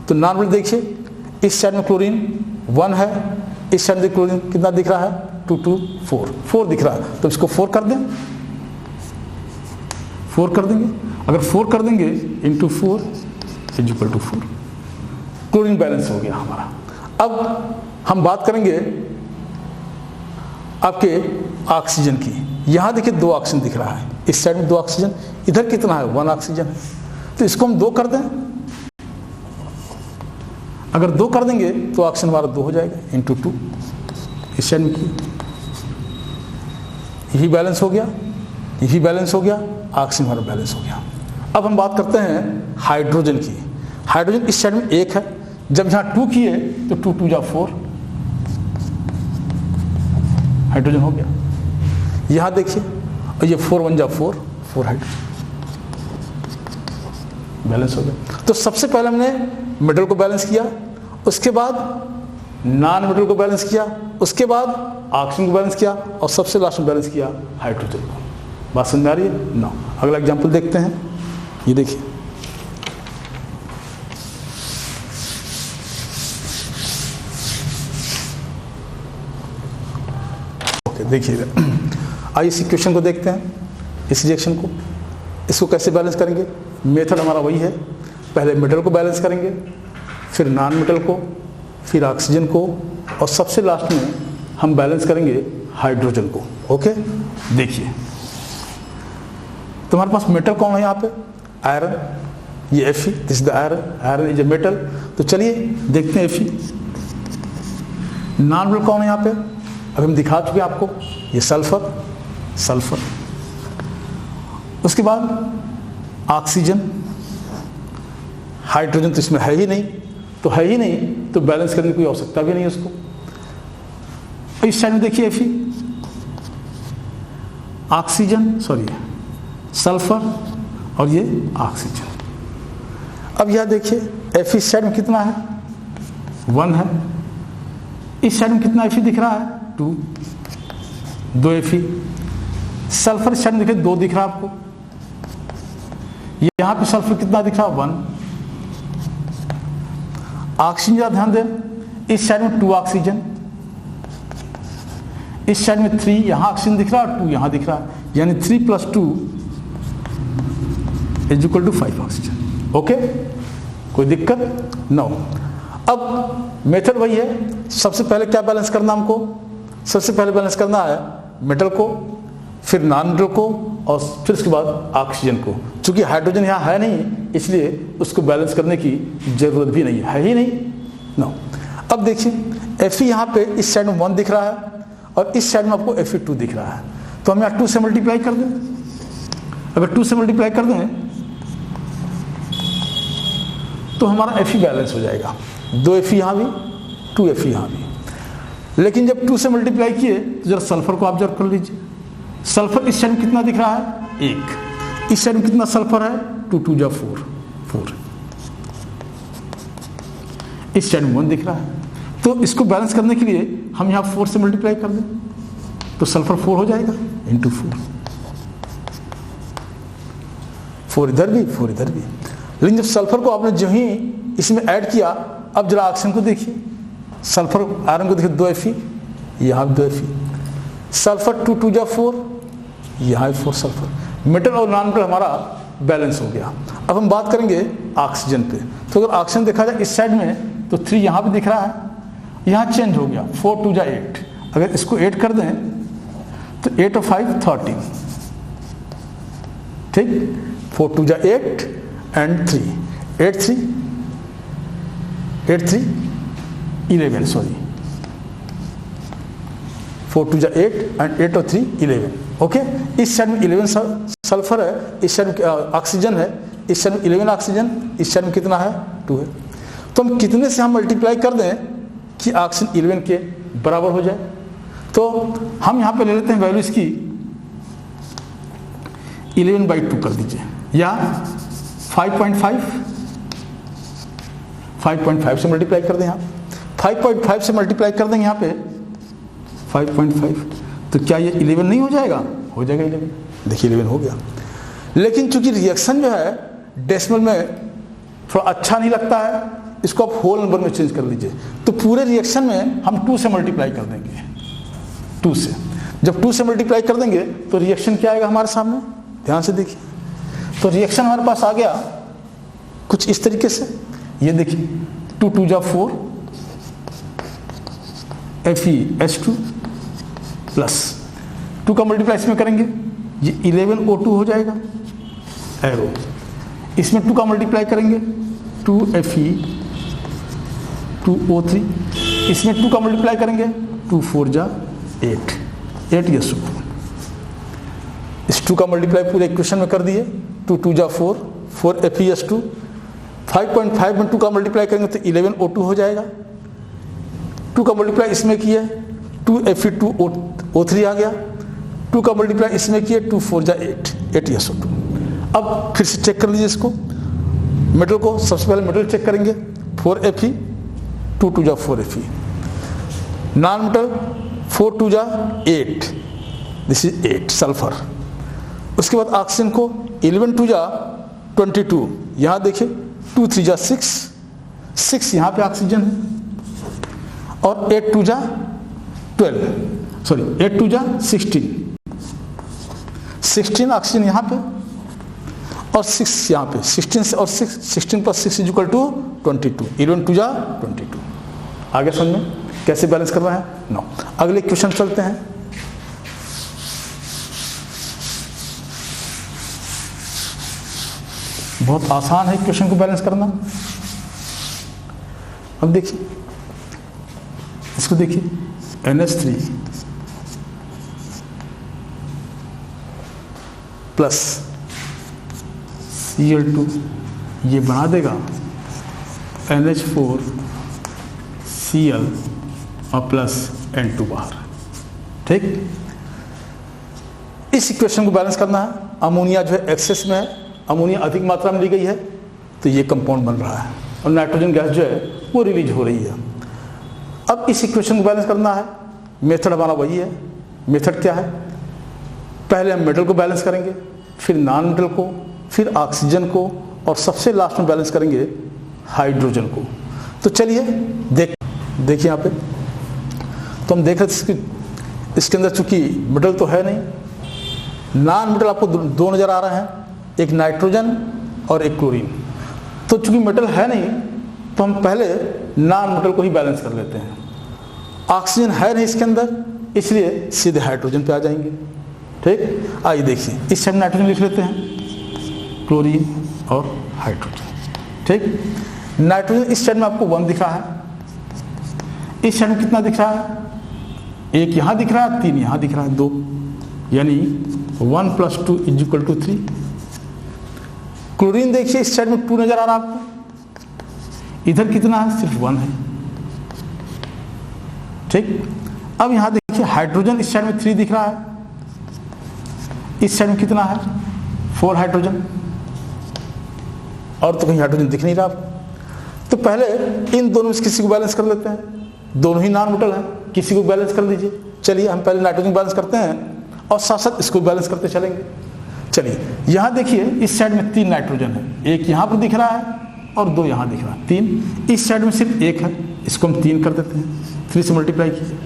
तो नॉन मेटल देखिए इस साइड में क्लोरीन 1 है, इस साइड में क्लोरीन कितना दिख रहा है 2 2 4 दिख रहा है, तो इसको 4 कर दें, 4 कर देंगे। अगर 4 कर देंगे into 4 is equal to 4, chlorine balance हो गया हमारा। अब हम बात करेंगे आपके ऑक्सीजन की। यहाँ देखिए 2 ऑक्सीजन दिख रहा है, इस साइड में 2 ऑक्सीजन, इधर कितना है 1 ऑक्सीजन है, तो इसको हम 2 कर दें। अगर 2 कर देंगे तो ऑक्सीजन हमारा 2 हो जाएगा इंटू 2, इस साइड में की, यही बैलेंस हो गया, यही बैलेंस हो गया, ऑक्सीजन हमारा बैलेंस हो गया। अब हम बात करते हैं हाइड्रोजन की। हाइड्रोजन इस साइड में 1 है, जब यहाँ 2 किए तो 2 2 जा 4 हाइड्रोजन हो गया। यहाँ देखिए, और ये 4 1 जा 4 हाइड्रोजन बैलेंस हो गया। तो सबसे पहले हमने मेटल को बैलेंस किया, उसके बाद नॉन मेटल को बैलेंस किया, उसके बाद ऑक्सीजन को बैलेंस किया, और सबसे लास्ट में बैलेंस किया हाइड्रोजन को। बात समझ में आ रही है ना? अगला एग्जांपल देखते हैं, ये देखिए ओके देखिएगा, आइए इस इक्वेशन को देखते हैं, इस रिएक्शन को, इसको कैसे बैलेंस करेंगे। मेथड हमारा वही है, पहले मेटल को बैलेंस करेंगे, फिर नॉन मेटल को, फिर ऑक्सीजन को, और सबसे लास्ट में हम बैलेंस करेंगे हाइड्रोजन को। ओके देखिए, तुम्हारे पास मेटल कौन है यहाँ पे, आयरन, ये Fe, this is the iron, iron is a metal. तो चलिए देखते हैं Fe। नॉन मेटल कौन है यहाँ पे, अभी हम दिखा चुके हैं आपको, ये सल्फर, सल्फर। उसके बाद ऑक्सीजन, हाइड्रोजन तो इसमें है ही नहीं, तो है ही नहीं तो बैलेंस करने की कोई आवश्यकता भी नहीं है उसको। इस साइड में देखिए Fe, ऑक्सीजन, सॉरी सल्फर, और ये ऑक्सीजन। अब यह देखिए Fe इस साइड में कितना है, 1 है, इस साइड में कितना Fe दिख रहा है, 2 Fe। सल्फर इस साइड में देखिए 2 दिख रहा है आपको, यहां पे सल्फर कितना दिख रहा है, 1। ऑक्सीजन का ध्यान दें, इस साइड में 2 ऑक्सीजन, इस साइड में 3, यहां ऑक्सीजन दिख रहा है, 2 यहां दिख रहा है, यानी 3 + 2 = 5 ऑक्सीजन। ओके, कोई दिक्कत नो। अब मेथड वही है, सबसे पहले क्या बैलेंस करना हमको, सबसे पहले बैलेंस करना है मेटल को, फिर नॉन मेटल को, और फिर उसके बाद ऑक्सीजन को। चूंकि हाइड्रोजन यहाँ है नहीं, इसलिए उसको बैलेंस करने की जरूरत भी नहीं है ही नहीं, नो। अब देखिए Fe यहाँ पे इस साइड में 1 दिख रहा है, और इस साइड में आपको Fe2 दिख रहा है, तो हम यहाँ 2 से मल्टीप्लाई कर दें। अगर 2 से मल्टीप्लाई कर दें तो हमारा Fe बैलेंस हो जाएगा, 2 Fe यहाँ भी, 2 Fe यहाँ भी। लेकिन जब 2 से मल्टीप्लाई किए तो जरा सल्फर को ऑब्जर्व कर लीजिए, सल्फर इस साइड में कितना दिख रहा है, 1, इस साइड में कितना सल्फर है, 2 × 2 = 4, 4, इस साइड में 1 दिख रहा है। तो इसको बैलेंस करने के लिए हम यहाँ 4 से मल्टीप्लाई कर दें तो सल्फर 4 हो जाएगा, × 4, 4 इधर भी, 4 इधर भी। लेकिन जब सल्फर को आपने जो ही इसमें ऐड किया, अब जरा ऑक्सीजन को देखिए, सल्फर आयरन को देखिए, 2 Fe, यहाँ 2 Fe, सल्फर 2 × 2 = 4, यहाँ 4 सल्फर। मेटल और नॉन मेटल हमारा बैलेंस हो गया। अब हम बात करेंगे ऑक्सीजन पे। तो अगर ऑक्सीजन देखा जाए इस साइड में तो 3 यहाँ पे दिख रहा है, यहाँ चेंज हो गया, 4 × 2 = 8। अगर इसको 8 कर दें तो 8 और 5 13, ठीक, 4 × 2 = 8 and 3, 8 3 11, सॉरी 4 × 2 = 8 and 8 और 3 11। ओके, इस साइड में 11 सल्फर है, इस साइड में ऑक्सीजन है, इस साइड में 11 ऑक्सीजन, इस साइड में कितना है, 2 है। तो हम कितने से हम मल्टीप्लाई कर दें कि ऑक्सीजन 11 के बराबर हो जाए। तो हम यहाँ पे ले लेते हैं वैल्यू इसकी 11/2 कर दीजिए, या 5.5 से मल्टीप्लाई कर दें, यहाँ 5.5 से मल्टीप्लाई कर देंगे यहाँ पे 5.5, तो क्या ये 11 नहीं हो जाएगा, हो जाएगा 11। देखिए 11 हो गया। लेकिन चूंकि रिएक्शन जो है डेसिमल में थोड़ा अच्छा नहीं लगता है, इसको आप होल नंबर में चेंज कर लीजिए। तो पूरे रिएक्शन में हम 2 से मल्टीप्लाई कर देंगे, 2 से। जब 2 से मल्टीप्लाई कर देंगे तो रिएक्शन क्या आएगा हमारे सामने, ध्यान से देखिए। तो रिएक्शन हमारे पास आ गया कुछ इस तरीके से, ये देखिए 2 × 2 = 4 FeS2 प्लस 2 का मल्टीप्लाई इसमें करेंगे, ये 11O2 हो जाएगा, एरो। इसमें 2 का मल्टीप्लाई करेंगे 2Fe 2O3, इसमें 2 का मल्टीप्लाई करेंगे 2 × 4 = 8 SO2। इस 2 का मल्टीप्लाई पूरे इक्वेशन में कर दिए, 2 × 2 = 4 4FeS2। 5.5 में 2 का मल्टीप्लाई करेंगे तो 11O2 हो जाएगा, 2 का मल्टीप्लाई इसमें किया 2Fe2O3 आ गया, 2 का मल्टीप्लाई इसमें किए 2 × 4 = 8 SO2। अब फिर से चेक कर लीजिए इसको, मेटल को सबसे पहले मेटल चेक करेंगे, 4Fe 2 × 2 = 4Fe। Non metal 4 × 2 = 8, this is 8 sulphur. उसके बाद ऑक्सीजन को 11 × 2 = 22, यहाँ देखिए 2 × 3 = 6 यहाँ पे ऑक्सीजन है, और 8 × 2 = 12 सॉरी 8 2 जा 16, 16 ऑक्सीजन यहाँ पे और 6 यहाँ पे, 16 और 6, 16 + 6 = 22, 11 2 जा 22। आगे समझ में कैसे बैलेंस करना है? नो। अगले क्वेश्चन चलते हैं। बहुत आसान है क्वेश्चन को बैलेंस करना। अब देखिए, इसको देखिए, NH3 प्लस Cl2 ये बना देगा NH4 Cl और प्लस N2 बाहर। ठीक, इस इक्वेशन को बैलेंस करना है। अमोनिया जो है एक्सेस में है, अमोनिया अधिक मात्रा में ली गई है तो ये कंपाउंड बन रहा है और नाइट्रोजन गैस जो है वो रिलीज हो रही है। अब इस इक्वेशन को बैलेंस करना है। मेथड हमारा वही है। मेथड क्या है? पहले हम मेटल को बैलेंस करेंगे, फिर नॉन मेटल को, फिर ऑक्सीजन को और सबसे लास्ट में बैलेंस करेंगे हाइड्रोजन को। तो चलिए देखिए यहाँ पे तो हम देख रहे थे इसके अंदर चूंकि मेटल तो है नहीं, नॉन मेटल आपको दो नजर आ रहे हैं, एक नाइट्रोजन और एक क्लोरीन। तो चूंकि मेटल है नहीं तो हम पहले नॉन मेटल को ही बैलेंस कर लेते हैं। ऑक्सीजन है नहीं इसके अंदर, इसलिए सीधे हाइड्रोजन पे आ जाएंगे। ठीक, आइए देखिए, इस साइड नाइट्रोजन लिख लेते हैं, क्लोरीन और हाइड्रोजन। ठीक, नाइट्रोजन इस साइड में आपको 1 दिख रहा है, इस साइड में कितना दिख रहा है? 1 यहाँ दिख रहा है, 3 यहाँ दिख रहा है, 2, यानी 1 + 2 = 3। क्लोरीन देखिए इस साइड में 2 नजर आ रहा है आपको, इधर कितना है? सिर्फ 1 है। ठीक, अब यहां देखिए हाइड्रोजन इस साइड में 3 दिख रहा है, इस साइड में कितना है? 4 हाइड्रोजन, और तो कहीं हाइड्रोजन दिख नहीं रहा। तो पहले इन दोनों में से किसी को बैलेंस कर लेते हैं, दोनों ही नॉन मेटल है, किसी को बैलेंस कर लीजिए। चलिए हम पहले नाइट्रोजन बैलेंस करते हैं और साथ साथ इसको बैलेंस करते चलेंगे। चलिए यहां देखिए इस साइड में 3 नाइट्रोजन है, 1 यहां पर दिख रहा है और 2 यहां दिख रहा है, 3। इस साइड में सिर्फ 1 है, इसको हम 3 कर देते हैं, 3 से मल्टीप्लाई कीजिए,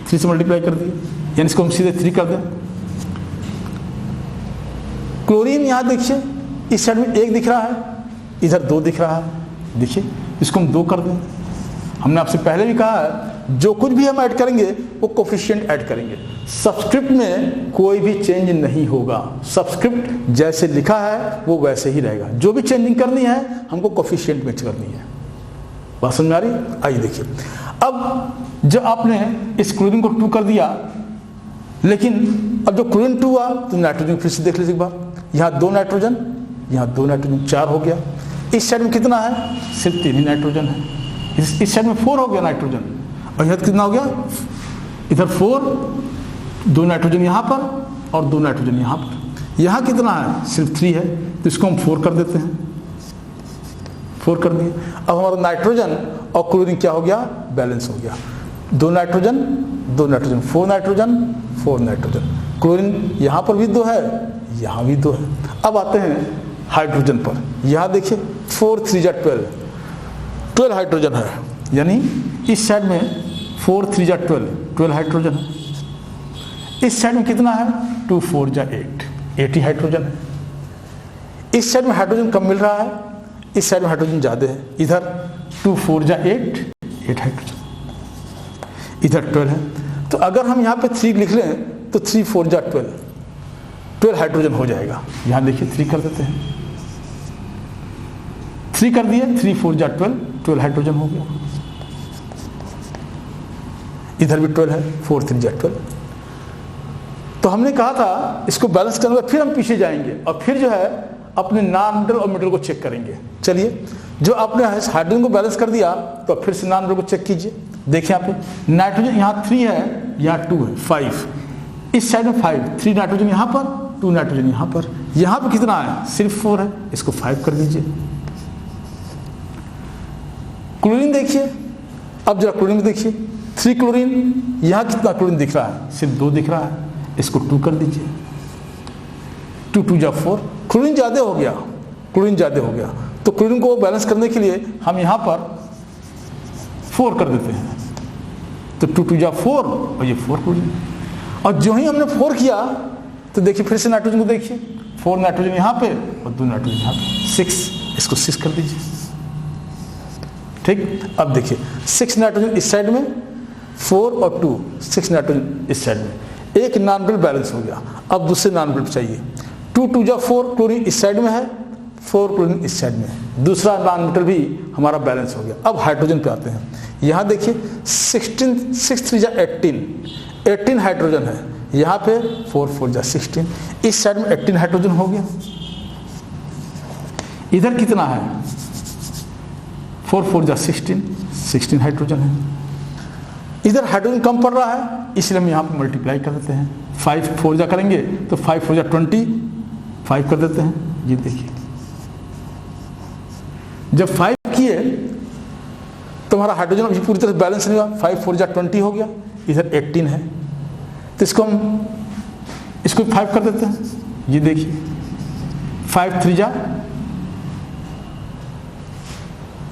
3 से मल्टीप्लाई कर दिए, यानी इसको हम सीधे 3 कर दें। क्लोरीन यहां देखिए इस साइड में 1 दिख रहा है, इधर 2 दिख रहा है, देखिए इसको हम 2 कर दें। हमने आपसे पहले भी कहा है जो कुछ भी हम ऐड करेंगे वो कोफिशिएंट ऐड करेंगे, सबस्क्रिप्ट में कोई भी चेंज नहीं होगा, सबस्क्रिप्ट जैसे लिखा है वो वैसे ही रहेगा। जो भी चेंजिंग करनी है हमको कोफिशिएंट में करनी है। बात समझ में आ रही? आइए देखिए, अब जब आपने इस क्लोरीन को 2 कर दिया, लेकिन अब जो क्लोरीन 2 हुआ तो नाइट्रोजन फिर से देख लीजिए एक बार, यहाँ 2 नाइट्रोजन, यहाँ 2 नाइट्रोजन, 4 हो गया। इस साइड में कितना है? सिर्फ 3 ही नाइट्रोजन है। इस साइड में 4 हो गया नाइट्रोजन, और यहाँ कितना हो गया? इधर 4, 2 नाइट्रोजन यहाँ पर और 2 नाइट्रोजन यहाँ पर। यहाँ कितना है? सिर्फ 3 है, तो इसको हम 4 कर देते हैं, 4 कर दिए। अब हमारा नाइट्रोजन और क्लोरीन क्या हो गया? बैलेंस हो गया। 2 nitrogen, 2 nitrogen, 4 nitrogen, 4 nitrogen. Chlorine यहाँ पर भी 2 है, यहाँ भी 2 है। अब आते हैं हाइड्रोजन पर। यहाँ देखिए 4 3 जा 12, 12 हाइड्रोजन है, यानी इस साइड में 4 3 जा 12, 12 हाइड्रोजन है। इस साइड में कितना है? 2 4 जा 8, 8 ही हाइड्रोजन है। इस साइड में हाइड्रोजन कम मिल रहा है, इस साइड में हाइड्रोजन ज़्यादा है। इधर 2 4 जा 8, 8 हाइड्रोजन, इधर 12 है। तो अगर हम यहाँ पे 3 लिख लें तो 3 4 जा 12, 12 हाइड्रोजन हो जाएगा। यहाँ देखिए 3 कर देते हैं, 3 कर दिए, 3 4 जा 12, 12 हाइड्रोजन हो गया। इधर भी 12 है, 4 3 जा 12। तो हमने कहा था इसको बैलेंस करने के बाद फिर हम पीछे जाएंगे और फिर जो है अपने नॉन मेटल और मेटल को चेक करेंगे। चलिए, जो आपने हाइड्रोजन को बैलेंस कर दिया तो फिर से नॉन मेटल को चेक कीजिए। देखिए यहाँ पे नाइट्रोजन यहाँ 3 है, यहाँ 2 है, 5। इस साइड में 5, 3 नाइट्रोजन यहाँ पर, 2 नाइट्रोजन यहाँ पर। यहाँ पे कितना है? सिर्फ 4 है, इसको 5 कर दीजिए। क्लोरीन देखिए, अब जरा क्लोरीन देखिए, 3 क्लोरीन, यहाँ कितना क्लोरीन दिख रहा है? सिर्फ 2 दिख रहा है, इसको 2 कर दीजिए, 2 2 जा 4। क्लोरीन ज़्यादा हो गया, क्लोरीन ज़्यादा हो गया, तो क्लोरीन को बैलेंस करने के लिए हम यहाँ पर 4 कर देते हैं। तो 2 2 जा 4 और ये 4 क्लोरीन। और जो ही हमने 4 किया तो देखिए फिर से नाइट्रोजन को देखिए, 4 नाइट्रोजन यहाँ पे और 2 नाइट्रोजन यहाँ पे, 6, इसको 6 कर दीजिए। ठीक, अब देखिए 6 नाइट्रोजन इस साइड में, 4 और 2, 6 नाइट्रोजन इस साइड में, एक नॉन मेटल बैलेंस हो गया। अब दूसरे नॉन मेटल चाहिए, 2 2 जा 4 क्लोरीन इस साइड में है, 4 क्लोरीन इस साइड में है, दूसरा नॉन मेटल भी हमारा बैलेंस हो गया। अब हाइड्रोजन पे आते हैं, यहाँ देखिए 16, 6 3 जा 18 हाइड्रोजन है, यहाँ पे 4 4 जा 16, इस साइड में 18 हाइड्रोजन हो गया। इधर कितना है, 4 4 जा 16 हाइड्रोजन है। इधर हाइड्रोजन कम पड़ रहा है, इसलिए हम यहाँ पे मल्टीप्लाई कर देते हैं, 5 4 जा करेंगे तो 5 4 जा 25 कर देते हैं। ये देखिए जब 5 किए तो हमारा हाइड्रोजन अभी पूरी तरह बैलेंस नहीं हुआ, 5 4 जा 20 हो गया, इधर 18 है तो इसको 5 कर देते हैं। ये देखिए 5 3 जा,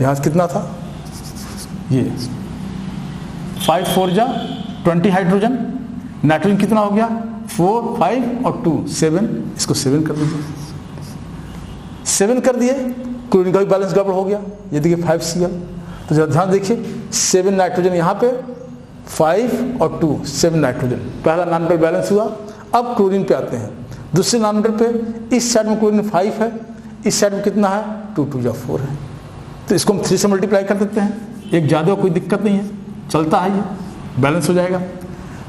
यहाँ से कितना था, ये 5 4 जा 20 हाइड्रोजन, नाइट्रोजन कितना हो गया 4 5 और 2 7, इसको 7 कर दीजिए। 7 कर दिए, क्लोरीन का भी बैलेंस गड़बड़ हो गया। ये देखिए 5Cl, तो जरा ध्यान देखिए 7 नाइट्रोजन यहाँ पे, 5 और 2 7 नाइट्रोजन, पहला नॉन मेटल बैलेंस हुआ। अब क्लोरीन पे आते हैं, दूसरे नॉन मेटल पे, इस साइड में क्लोरीन 5 है, इस साइड में कितना है 2 2 जा 4 है, तो इसको हम 3 से मल्टीप्लाई कर देते हैं, एक ज़्यादा कोई दिक्कत नहीं है, चलता है, ये बैलेंस हो जाएगा।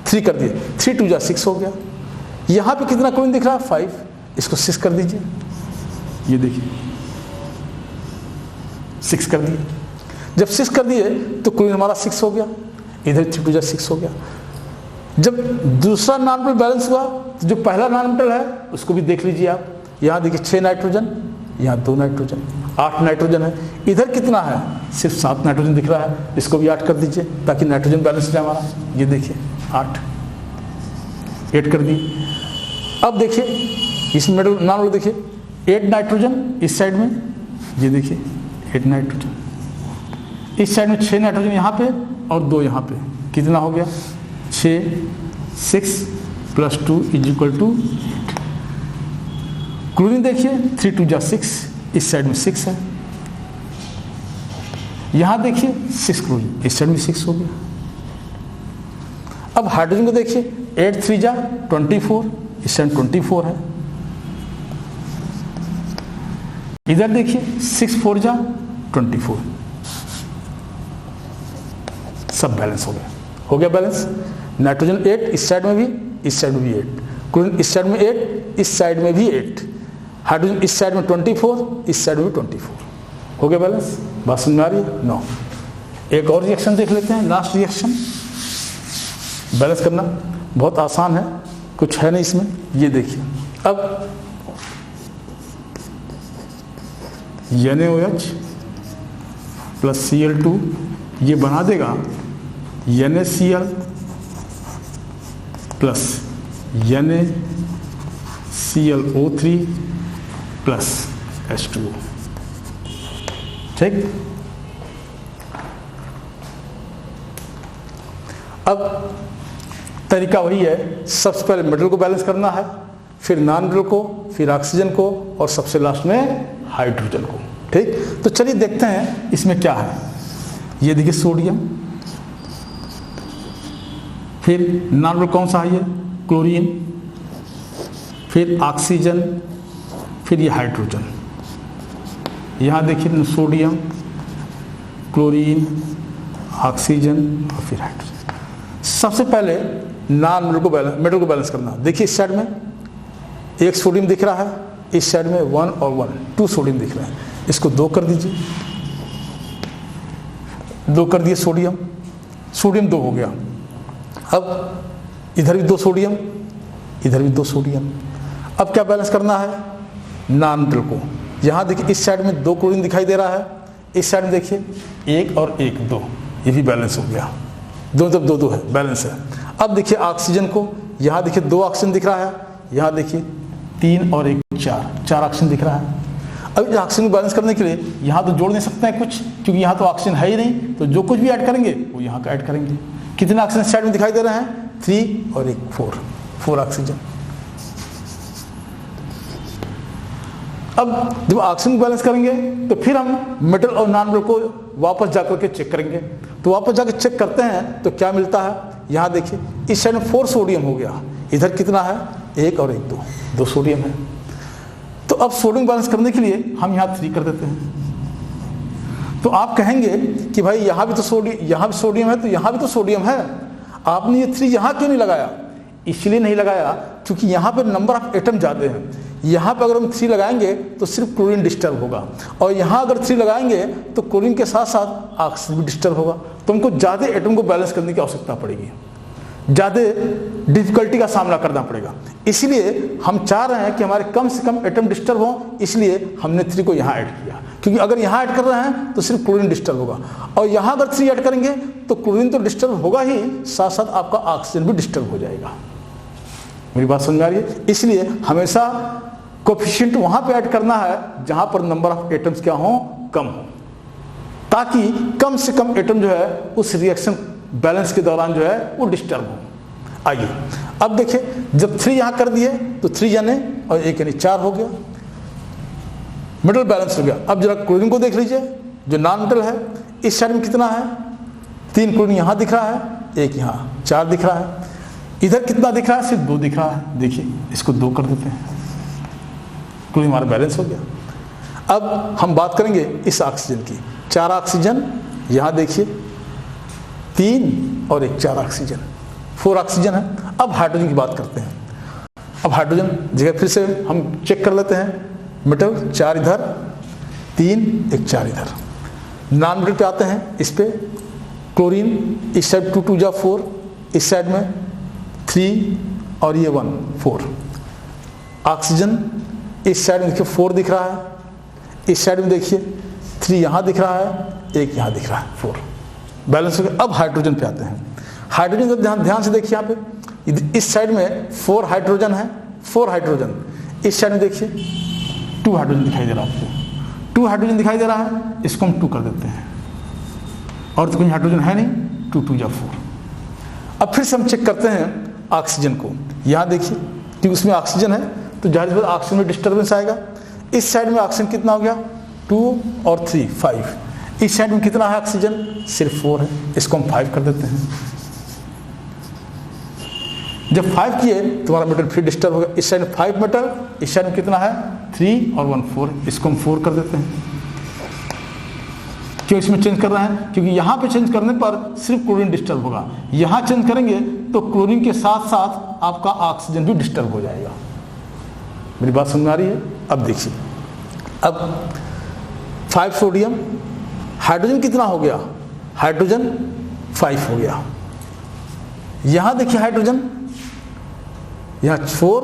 3 कर दिए, 3 2 जा 6 हो गया। यहाँ पे कितना क्लोरीन दिख रहा है 5, इसको 6 कर दीजिए। ये देखिए 6 कर दिए, जब 6 कर दिए तो क्लोरीन हमारा 6 हो गया, इधर 3 2 जा 6 हो गया। जब दूसरा नॉन मेटल बैलेंस हुआ तो जो पहला नॉन मेटल है उसको भी देख लीजिए आप, यहाँ देखिए 6 नाइट्रोजन, यहाँ 2 नाइट्रोजन, 8 नाइट्रोजन है, इधर कितना है सिर्फ 7 नाइट्रोजन दिख रहा है, इसको भी 8 कर दीजिए ताकि नाइट्रोजन बैलेंस हो जाए हमारा। ये देखिए 8 कर दिए। अब देखिए इस मेटल नॉन मेटल देखिए 8 नाइट्रोजन इस साइड में, ये देखिए 8 नाइट्रोजन, इस साइड में 6 नाइट्रोजन यहाँ पे और 2 यहाँ पे, कितना हो गया 6 6 + 2 = 8। क्लोरीन देखिए 3 2 जा 6, इस साइड में 6 है, यहाँ देखिए 6 क्लोरीन, इस साइड में 6 हो गया। अब हाइड्रोजन को देखिए 8 3 जा 24, इस साइड 24 है, इधर देखिए 6 4 जा 24, सब बैलेंस हो गया बैलेंस। नाइट्रोजन 8 इस साइड में भी, इस साइड में भी 8, क्लोरीन इस साइड में 8, इस साइड में भी 8, हाइड्रोजन इस साइड में 24, इस साइड में 24, हो गया बैलेंस। बात समझ में आ रही है? नो। एक और रिएक्शन देख लेते हैं, लास्ट रिएक्शन। बैलेंस करना बहुत आसान है, कुछ है नहीं इसमें। ये देखिए अब NaOH + Cl2 ये बना देगा NaCl + NaClO3 + H2O। ठीक, अब तरीका वही है, सबसे पहले मेटल को बैलेंस करना है, फिर नॉन मेटल को, फिर ऑक्सीजन को, और सबसे लास्ट में हाइड्रोजन को। ठीक, तो चलिए देखते हैं इसमें क्या है। ये देखिए सोडियम, फिर नॉन मेटल कौन सा है, ये क्लोरीन, फिर ऑक्सीजन, फिर ये हाइड्रोजन। यहाँ देखिए सोडियम, क्लोरीन, ऑक्सीजन और फिर हाइड्रोजन। सबसे पहले नॉन मेटल को बैलेंस करना। देखिए इस साइड में एक सोडियम दिख रहा है, इस साइड में 1 और 1 2 सोडियम दिख रहे हैं, इसको 2 कर दीजिए। 2 कर दिए सोडियम 2 हो गया। अब इधर भी 2 सोडियम, इधर भी 2 सोडियम। अब क्या बैलेंस करना है, नॉन मेटल को। यहाँ देखिए इस साइड में 2 क्लोरीन दिखाई दे रहा है, इस साइड में देखिए 1 और 1 2, ये भी बैलेंस हो गया, दोनों तरफ 2 2 है, बैलेंस है। अब देखिए ऑक्सीजन को, यहाँ देखिए 2 ऑक्सीजन दिख रहा है, यहाँ देखिए 3 और 1 4 ऑक्सीजन दिख रहा है। अब इस ऑक्सीजन को बैलेंस करने के लिए यहाँ तो जोड़ नहीं सकते हैं कुछ, क्योंकि यहाँ तो ऑक्सीजन है ही नहीं, तो जो कुछ भी ऐड करेंगे वो यहाँ का ऐड करेंगे। कितने ऑक्सीजन साइड में दिखाई दे रहे हैं? 3 और एक 4 ऑक्सीजन। अब जब ऑक्सीजन बैलेंस करेंगे तो फिर हम मेटल और नॉन मेटल को वापस जाकर के चेक करेंगे। तो वापस जाकर चेक करते हैं तो क्या मिलता है? यहाँ देखिए, इस साइड में 4 सोडियम हो गया, इधर कितना है? 1 और 1 2 सोडियम है। तो अब सोडियम बैलेंस करने के लिए हम यहाँ 3 कर देते हैं। तो आप कहेंगे कि भाई यहाँ भी सोडियम है, तो यहाँ भी तो सोडियम है, आपने ये 3 यहाँ क्यों नहीं लगाया? इसलिए नहीं लगाया क्योंकि यहाँ पे नंबर ऑफ एटम ज़्यादा हैं। यहाँ पे अगर हम 3 लगाएंगे तो सिर्फ क्लोरीन डिस्टर्ब होगा, और यहाँ अगर 3 लगाएंगे तो क्लोरीन के साथ साथ ऑक्सीजन भी डिस्टर्ब होगा। तो हमको ज़्यादा एटम को बैलेंस करने की आवश्यकता पड़ेगी, ज़्यादा डिफिकल्टी का सामना करना पड़ेगा। इसलिए हम चाह रहे हैं कि हमारे कम से कम एटम डिस्टर्ब हो, इसलिए हमने 3 को यहाँ ऐड किया। क्योंकि अगर यहाँ ऐड कर रहे हैं तो सिर्फ क्लोरीन डिस्टर्ब होगा, और यहाँ अगर 3 ऐड करेंगे तो क्लोरीन तो डिस्टर्ब होगा ही, साथ साथ आपका ऑक्सीजन भी डिस्टर्ब हो जाएगा। मेरी बात समझ में आ रही है? इसलिए हमेशा कोफिशिएंट वहाँ पे ऐड करना है जहाँ पर नंबर ऑफ एटम्स क्या हो? कम हो, ताकि कम से कम एटम जो है उस रिएक्शन बैलेंस के दौरान जो है वो डिस्टर्ब हो। आइए अब देखिए, जब 3 यहाँ कर दिए तो 3 यानी और 1 यानी 4 हो गया, मेटल बैलेंस हो गया। अब जरा क्लोरीन को देख लीजिए, जो नॉन मेटल है, इस साइड में कितना है? 3 क्लोरीन यहाँ दिख रहा है, 1 यहाँ, 4 दिख रहा है। इधर कितना दिख रहा है? सिर्फ 2 दिख रहा है। देखिए, इसको 2 कर देते हैं, क्लोरीन हमारा बैलेंस हो गया। अब हम बात करेंगे इस ऑक्सीजन की। 4 ऑक्सीजन यहाँ देखिए, 3 और 1 4 ऑक्सीजन, 4 ऑक्सीजन है। अब हाइड्रोजन की बात करते हैं। अब हाइड्रोजन जगह फिर से हम चेक कर लेते हैं। मेटल 4 इधर, 3 1 4 इधर। नॉन मेटल पे आते हैं, इस पे क्लोरीन इस साइड 2 2 4, इस साइड में 3 और ये 1 4। ऑक्सीजन इस साइड में देखिए 4 दिख रहा है, इस साइड में देखिए 3 यहाँ दिख रहा है, 1 यहाँ दिख रहा है, 4 बैलेंस हो गया। अब हाइड्रोजन पे आते हैं। हाइड्रोजन का ध्यान से देखिए, यहाँ पे इस साइड में 4 हाइड्रोजन है, 4 हाइड्रोजन। इस साइड में देखिए 2 हाइड्रोजन दिखाई दे रहा है आपको, 2 हाइड्रोजन दिखाई दे रहा है, इसको हम 2 कर देते हैं, और तो कोई हाइड्रोजन है नहीं, 2 2 4। अब फिर से हम चेक करते हैं ऑक्सीजन को। यहाँ देखिए कि उसमें ऑक्सीजन है तो जाहिर बात ऑक्सीजन में डिस्टर्बेंस आएगा। इस साइड में ऑक्सीजन कितना हो गया? 2 और 3 5। इस साइड में कितना है ऑक्सीजन? सिर्फ 4 है, इसको हम 5 कर देते हैं। जब 5 किए तो हमारा मेटल फिर डिस्टर्ब हो गया। इस साइड में 5 मेटल, इस साइड में कितना है? 3 और 1 4, इसको हम 4 कर देते हैं। क्यों इसमें चेंज कर रहे हैं? क्योंकि यहाँ पे चेंज करने पर सिर्फ क्लोरीन डिस्टर्ब होगा, यहाँ चेंज करेंगे तो क्लोरीन के साथ साथ आपका ऑक्सीजन भी डिस्टर्ब हो जाएगा। मेरी बात समझ में आ रही है? अब देखिए, अब 5 सोडियम, हाइड्रोजन कितना हो गया? हाइड्रोजन 5 हो गया। यहाँ देखिए हाइड्रोजन, यहाँ 4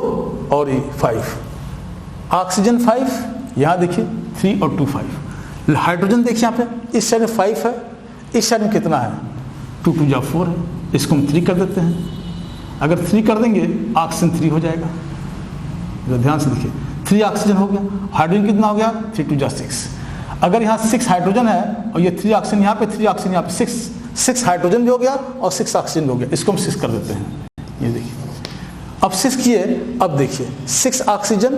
और 5, ऑक्सीजन 5, यहाँ देखिए 3 और 2 5। हाइड्रोजन देखिए यहाँ पे, इस साइड में 5 है, इस साइड में कितना है? 2 2 4 है, इसको हम 3 कर देते हैं। अगर 3 कर देंगे ऑक्सीजन 3 हो जाएगा। तो ध्यान से देखिए, 3 ऑक्सीजन हो गया, हाइड्रोजन कितना हो गया? 3 2 6। अगर यहाँ 6 हाइड्रोजन है और ये 3 ऑक्सीजन यहाँ पे, 3 ऑक्सीजन यहाँ पे, 6 हाइड्रोजन भी हो गया और 6 ऑक्सीजन भी हो गया, इसको हम 6 कर देते हैं। ये देखिए, अब 6 किए, अब देखिए 6 ऑक्सीजन,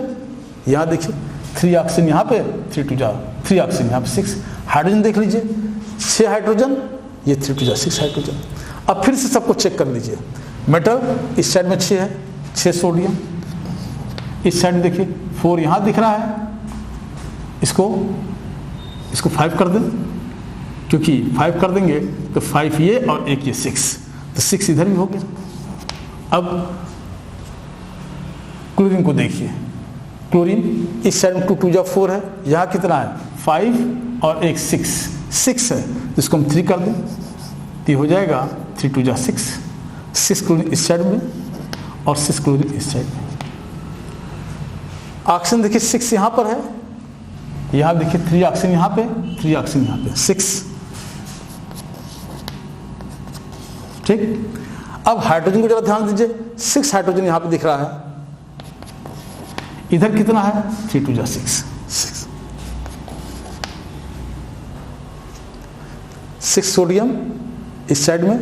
यहाँ देखिए 3 ऑक्सीजन यहाँ पे, 3 ऑक्सीजन यहाँ पे 6 हाइड्रोजन देख लीजिए, 6 हाइड्रोजन, ये 3 2 6 हाइड्रोजन। अब फिर से सबको चेक कर लीजिए। मेटल इस साइड में 6 है, 6 सोडियम, इस साइड में देखिए 4 यहाँ दिख रहा है, इसको 5 कर दें, क्योंकि 5 कर देंगे तो 5 ये और 1 ये 6, तो 6 इधर भी हो गया। अब क्लोरीन को देखिए, क्लोरीन इस साइड में 2 2 4 है, यहाँ कितना है? 5 और 1 6 है, तो इसको हम 3 कर दें, तो ये हो जाएगा 3 2 6 क्लोरीन इस साइड में और 6 क्लोरीन इस साइड में। ऑक्सीजन देखिए 6 यहाँ पर है, यहाँ देखिए 3 ऑक्सीजन यहाँ पे, 3 ऑक्सीजन यहाँ पे, 6। ठीक, अब हाइड्रोजन को जरा ध्यान दीजिए, 6 हाइड्रोजन यहाँ पे दिख रहा है, इधर कितना है? 3 2 6 6 सोडियम इस साइड में,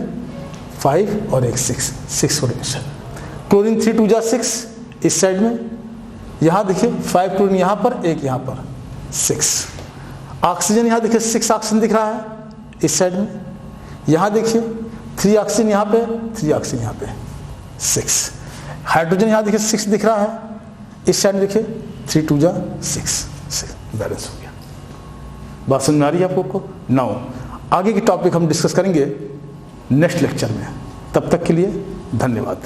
5 और एक 6 कोऑर्डिनेशन। क्लोरीन 3 2 जा 6 इस साइड में, यहाँ देखिए 5 क्लोरीन यहाँ पर, एक यहाँ पर 6। ऑक्सीजन यहाँ देखिए 6 ऑक्सीजन दिख रहा है इस साइड में, यहाँ देखिए 3 ऑक्सीजन यहाँ पे, 3 ऑक्सीजन यहाँ पे 6। हाइड्रोजन यहाँ देखिए 6 दिख रहा है इस साइड में, देखिए 3 2 जा 6 बैलेंस हो गया। बात समझ में आ रही है आपको? नाउ आगे की टॉपिक हम डिस्कस करेंगे नेक्स्ट लेक्चर में। तब तक के लिए धन्यवाद।